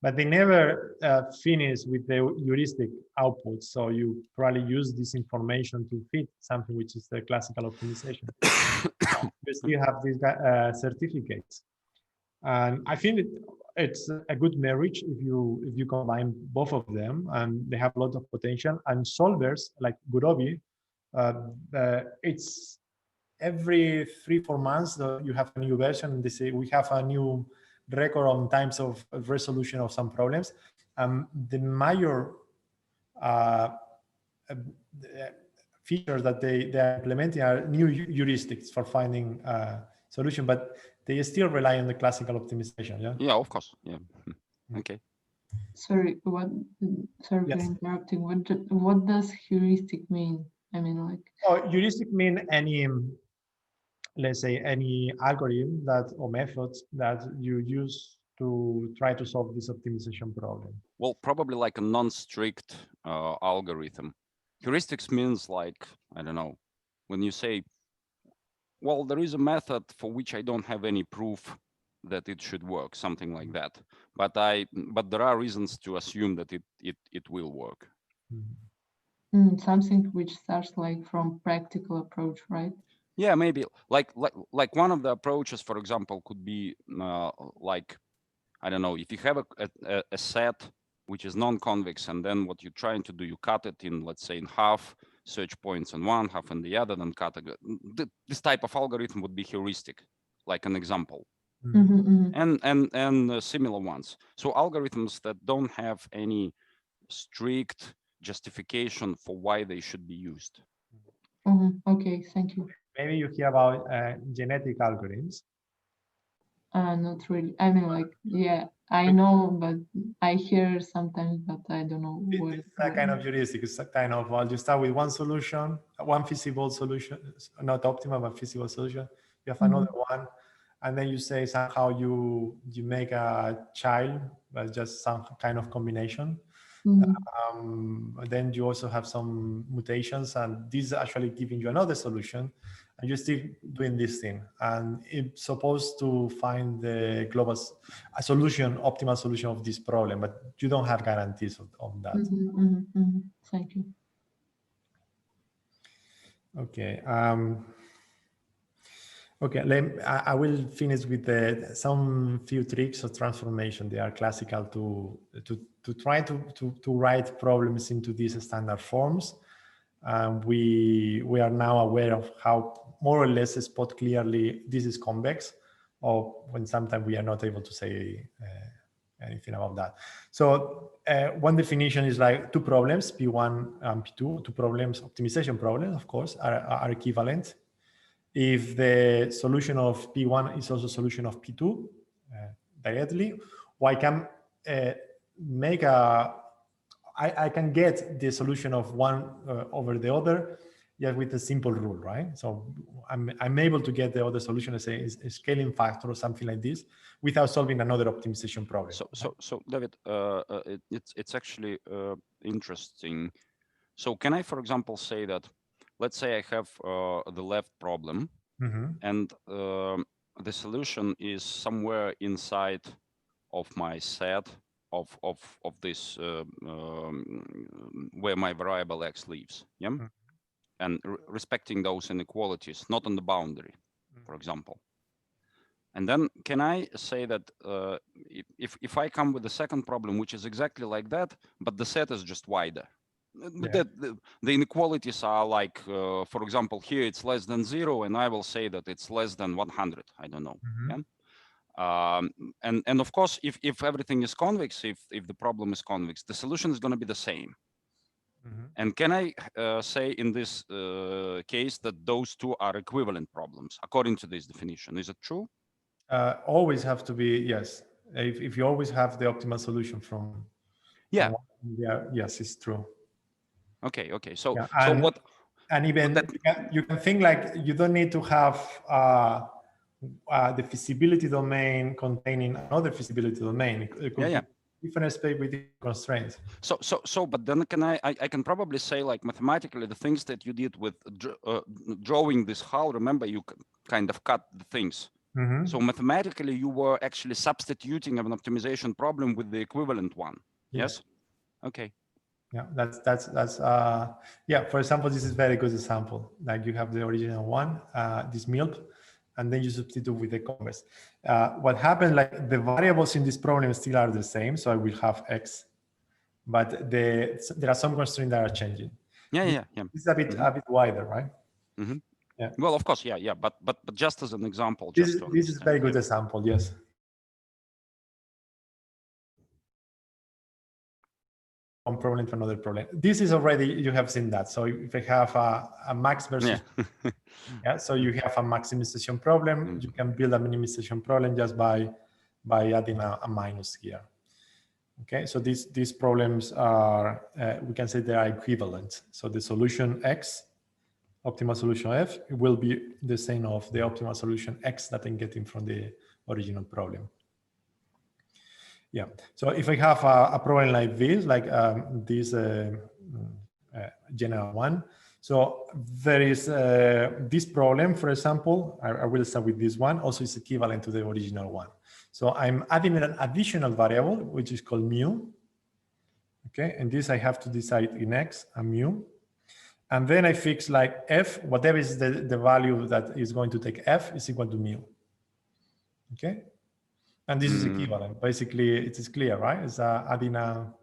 but they never finish with the heuristic output. So you probably use this information to fit something which is the classical optimization. You still have these certificates, and I think it's a good marriage if you combine both of them, and they have a lot of potential. And solvers like Gurobi, it's every 3-4 months you have a new version, and they say we have a new record on times of resolution of some problems. The major features that they are implementing are new heuristics for finding solution, but they still rely on the classical optimization. Yeah. Yeah, of course. Yeah. Okay. Sorry, sorry Yes. for interrupting. What does heuristic mean? I mean, like. Oh, heuristic mean any, let's say, any algorithm that or methods that you use to try to solve this optimization problem. Well, probably like a non-strict algorithm. Heuristics means like, I don't know, when you say, well, there is a method for which I don't have any proof that it should work, something like that. But there are reasons to assume that it will work. Something which starts like from practical approach, right? Yeah, maybe like one of the approaches, for example, could be like, I don't know, if you have a set which is non-convex, and then what you're trying to do, you cut it in, let's say, in half, search points in one, half in the other, then cut it. This type of algorithm would be heuristic, like an example. And similar ones. So algorithms that don't have any strict justification for why they should be used. Okay, thank you. Maybe you hear about genetic algorithms. Not really. I mean, like, yeah, I know, but I hear sometimes, but I don't know what. It's a kind of heuristic. It's a kind of, well, you start with one solution, one feasible solution, not optimal, but feasible solution. You have another one, and then you say somehow you make a child, but just some kind of combination. Then you also have some mutations, and this is actually giving you another solution, and you're still doing this thing, and it's supposed to find the global solution, optimal solution of this problem, but you don't have guarantees on that. Thank you. Okay. Okay, I will finish with some few tricks of transformation. They are classical to try to write problems into these standard forms. We are now aware of how more or less spot clearly this is convex, or when sometimes we are not able to say anything about that. So one definition is like two problems, P1 and P2, two problems, optimization problems, of course, are equivalent. If the solution of P1 is also solution of P2 directly, or I can make I can get the solution of one over the other, just with a simple rule, right? So I'm able to get the other solution, let's say, a scaling factor or something like this, without solving another optimization problem. So David, it's actually interesting. So can I, for example, say that, let's say I have the left problem, and the solution is somewhere inside of my set of this where my variable x lives, yeah, and respecting those inequalities, not on the boundary, for example. And then can I say that if I come with the second problem, which is exactly like that, but the set is just wider. Yeah. The inequalities are like, for example, here it's less than 0, and I will say that it's less than 100. I don't know. Yeah? And of course, if everything is convex, if the problem is convex, the solution is going to be the same. And can I say in this case that those two are equivalent problems according to this definition? Is it true? Always have to be, yes. If you always have the optimal solution from yes, it's true. Okay. So yeah, so what? And even you can think like you don't need to have the feasibility domain containing another feasibility domain. It could be different space with constraints. So, but then I can probably say, like, mathematically, the things that you did with drawing this how, remember, you kind of cut the things Mhm. So mathematically, you were actually substituting an optimization problem with the equivalent one. Yes. Okay. Yeah, that's yeah. For example, this is very good example. Like you have the original one, this milk, and then you substitute with the convex. What happened? Like the variables in this problem still are the same, so I will have x, but there are some constraints that are changing. Yeah. It's a bit wider, right? Mm-hmm. Yeah. Well, of course, yeah. But just as an example, This just is a very good example. Yes. One problem to another problem. This is already, you have seen that. So if I have a max versus yeah, so you have a maximization problem, you can build a minimization problem just by adding a minus here. Okay, so these problems are we can say they are equivalent. So the solution x, optimal solution f, will be the same of the optimal solution x that I'm getting from the original problem. Yeah, so if I have a problem like this, like this general one, so there is this problem, for example, I will start with this one, also is equivalent to the original one. So I'm adding an additional variable, which is called mu. Okay, and this I have to decide in x and mu. And then I fix like f, whatever is the value that is going to take f is equal to mu. Okay. And this is equivalent. Basically, it is clear, right? It's adding a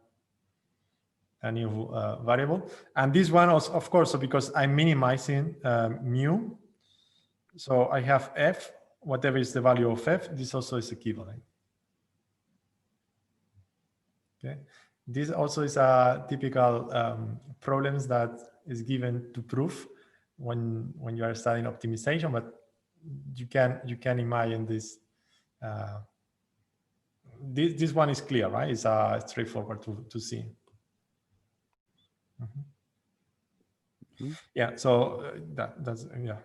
new variable. And this one, also, of course, so because I'm minimizing mu, so I have f, whatever is the value of f, this also is equivalent. Okay. This also is a typical problems that is given to prove when you are studying optimization, but you can imagine this. This one is clear, right? It's straightforward to see. Yeah, so that's, yeah.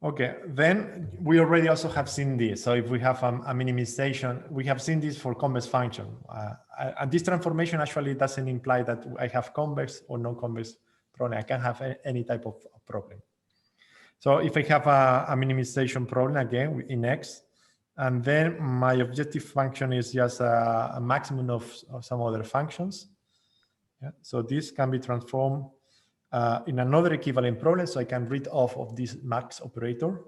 Okay, then we already also have seen this. So if we have a minimization, we have seen this for convex function. And this transformation actually doesn't imply that I have convex or non-convex problem. I can have any type of problem. So if I have a minimization problem, again, in X, and then my objective function is just a maximum of some other functions. Yeah? So this can be transformed in another equivalent problem. So I can read off of this max operator.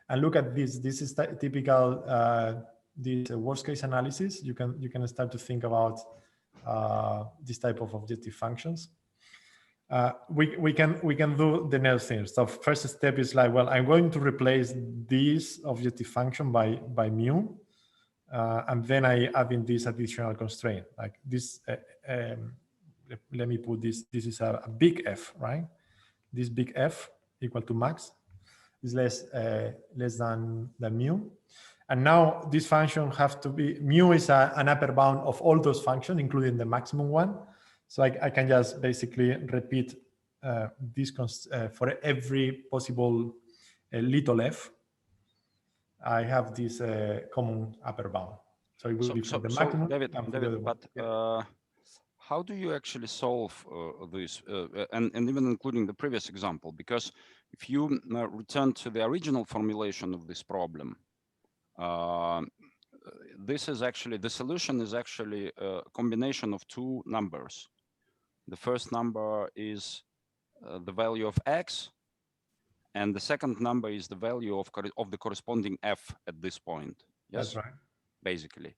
And look at this. This is typical, this worst case analysis. You can start to think about this type of objective functions. We can do the next thing. So first step is like, well, I'm going to replace this objective function by mu, and then I add in this additional constraint. Like this, let me put this. This is a big F, right? This big F equal to max is less than mu. And now this function have to be, mu is an upper bound of all those functions, including the maximum one. So I can just basically repeat this for every possible little f. I have this common upper bound. So it will be for the maximum. David, but how do you actually solve this? And even including the previous example, because if you return to the original formulation of this problem, this is actually, the solution is actually a combination of two numbers. The first number is the value of x, and the second number is the value of the corresponding f at this point. Yes, that's right. Basically.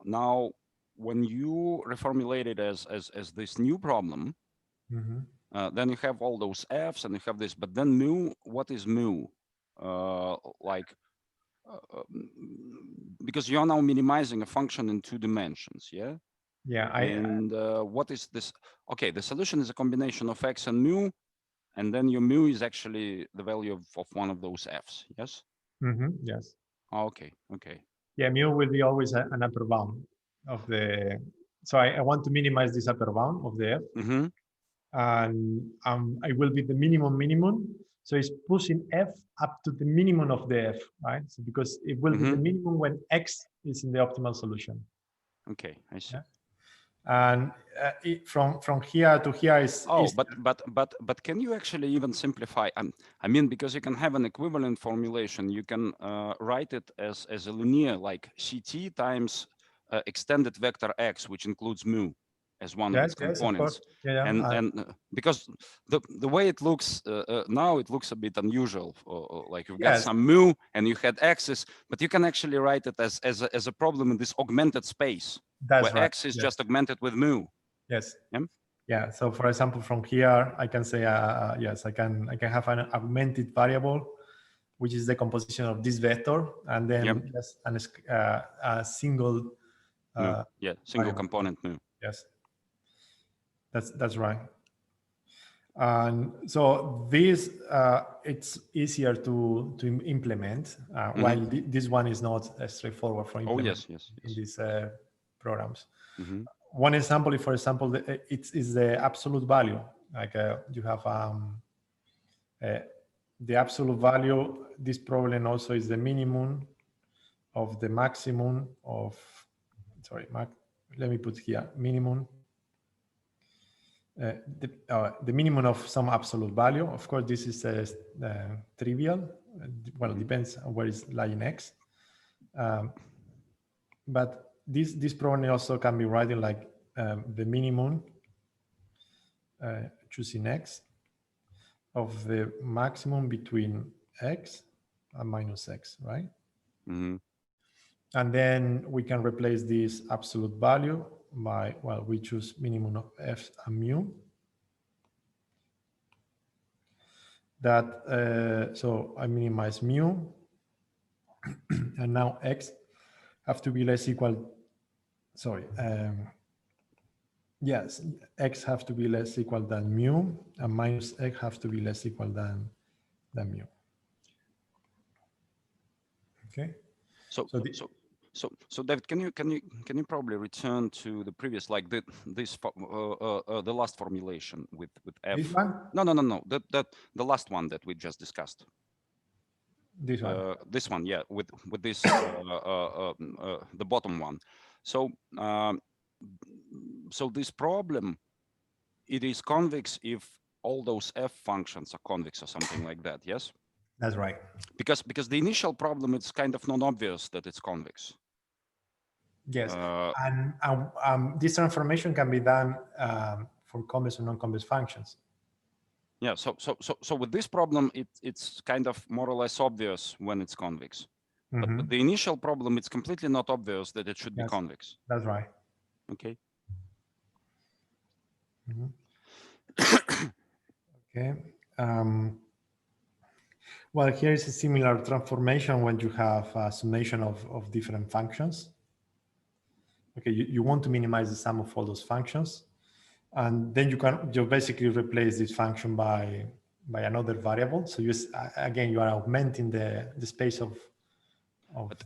Now, when you reformulate it as this new problem, then you have all those f's and you have this, but then mu, what is mu? Because you're now minimizing a function in 2 dimensions, yeah? Yeah. And what is this? Okay, the solution is a combination of x and mu, and then your mu is actually the value of one of those f's, yes? Yes. Okay. Yeah, mu will be always an upper bound of the, so I want to minimize this upper bound of the f. And I will be the minimum. So it's pushing f up to the minimum of the f, right? So because it will be the minimum when x is in the optimal solution. Okay, I see. And from here to here is but can you actually even simplify? I mean, because you can have an equivalent formulation, you can write it as a linear, like CT times extended vector X, which includes mu as one of its components. And because the way it looks now, it looks a bit unusual. Like you've got some mu and you had x's, but you can actually write it as a problem in this augmented space. Where X is just augmented with mu. Yes. Yeah. So for example, from here, I can say, yes, I can have an augmented variable, which is the composition of this vector, and then just a single. Single component mu. Yes. That's right. And so this it's easier to implement, while this one is not straightforward for implementing in these programs. One example, if for example it is the absolute value, like you have the absolute value. This problem also is the minimum of the maximum of. Sorry, let me put here minimum. The minimum of some absolute value. Of course, this is trivial. Well, it depends on where it's lying X. But this problem also can be written like the minimum choosing X of the maximum between X and minus X, right? And then we can replace this absolute value by, well, we choose minimum of F and mu. That, so I minimize mu, and now X have to be less equal, sorry, yes, X have to be less equal than mu, and minus X have to be less equal than mu. Okay. So David, can you probably return to the previous, like the last formulation with F? This one? No. The last one that we just discussed. This one. This one, yeah, with this the bottom one. So so this problem, it is convex if all those F functions are convex or something like that. Yes. That's right. Because the initial problem, it's kind of non-obvious that it's convex. Yes, and this transformation can be done for convex and non-convex functions. Yeah. So with this problem, it's kind of more or less obvious when it's convex. But with the initial problem, it's completely not obvious that it should be convex. That's right. Okay. Okay. Well, here is a similar transformation when you have a summation of different functions. Okay, you want to minimize the sum of all those functions, and then you basically replace this function by another variable. So again, you are augmenting the space of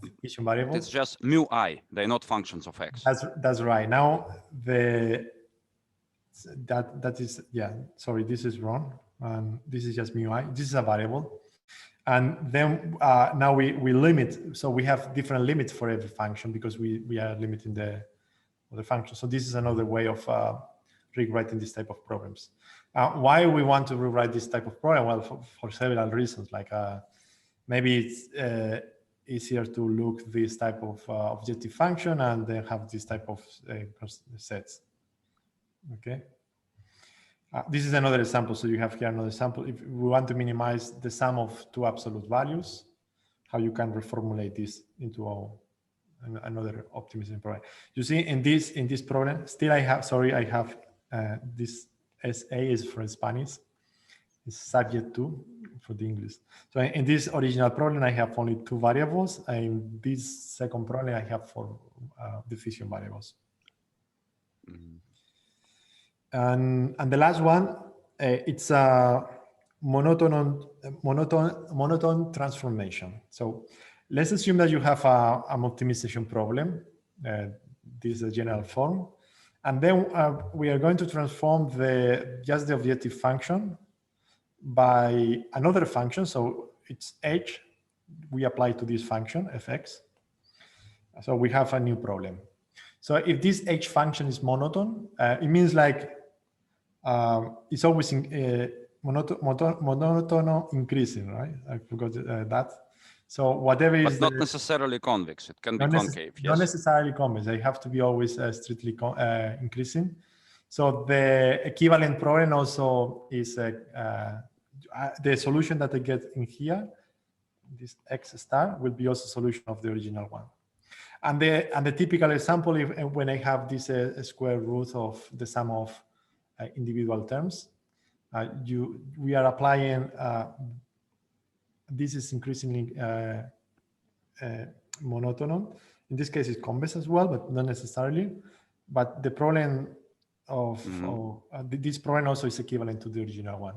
diffusion variables. It's just mu I. They're not functions of X. That's right. Now that is, yeah. Sorry, this is wrong. And this is just mu I. This is a variable. And then now we limit, so we have different limits for every function because we are limiting the function. So this is another way of rewriting this type of problems. Why we want to rewrite this type of problem? Well, for several reasons. Like maybe it's easier to look this type of objective function and then have this type of sets. Okay. This is another example. So you have here another example. If we want to minimize the sum of two absolute values, how you can reformulate this into another optimization problem. You see, in this problem, still I have this SA is for Spanish. It's subject to for the English. So in this original problem, I have only two variables. In this second problem, I have four diffusion variables. And the last one, it's a monotone transformation. So let's assume that you have an optimization problem. This is a general form. And then we are going to transform just the objective function by another function. So it's h. We apply to this function, fx. So we have a new problem. So if this h function is monotone, it means like it's always monotono increasing, right? I forgot that. So whatever is but not necessarily convex. It can be concave. Yes. Not necessarily convex. They have to be always strictly increasing. So the equivalent problem also is the solution that I get in here. This x star will be also solution of the original one. And the typical example, when I have this square root of the sum of individual terms, we are applying. This is increasingly monotone. In this case, it's convex as well, but not necessarily. But the problem of this problem also is equivalent to the original one.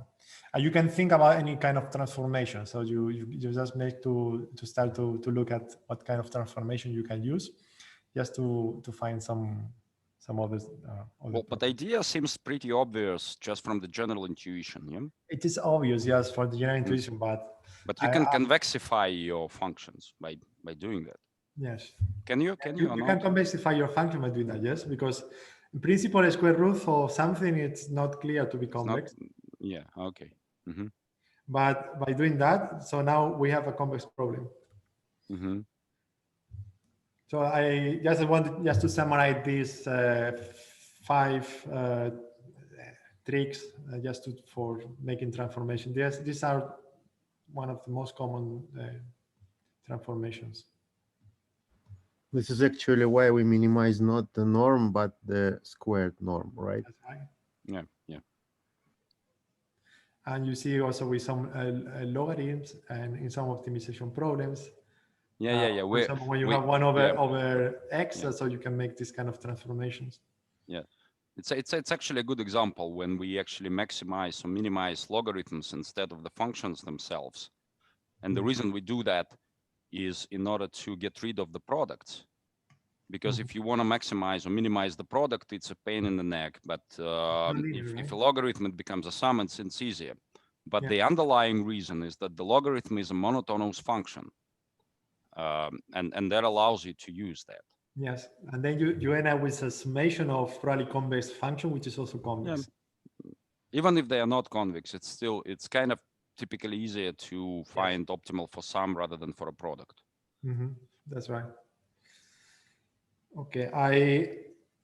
And you can think about any kind of transformation. So you just make to start to look at what kind of transformation you can use, just to find some other. Well, but the idea seems pretty obvious just from the general intuition. Yeah. It is obvious, yes, for the general intuition, but you can convexify your functions by doing that. Yes. Can you? You can convexify your function by doing that, yes, because in principle, a square root of something, it's not clear to be convex. Yeah, okay. But by doing that, so now we have a convex problem. So I just wanted to summarize these 5 tricks for making transformation. These are one of the most common transformations. This is actually why we minimize not the norm, but the squared norm, right? That's right. Yeah. And you see also with some logarithms and in some optimization problems. Yeah. For example, when you have 1 over x, so you can make this kind of transformations. Yeah, it's actually a good example when we actually maximize or minimize logarithms instead of the functions themselves. And the reason we do that is in order to get rid of the products. Because if you want to maximize or minimize the product, it's a pain in the neck. But if a logarithm becomes a sum, it's easier. But the underlying reason is that the logarithm is a monotonous function. And that allows you to use that. Yes, and then you end up with a summation of probably convex function, which is also convex. Yeah. Even if they are not convex, it's kind of typically easier to find optimal for sum rather than for a product. That's right. Okay,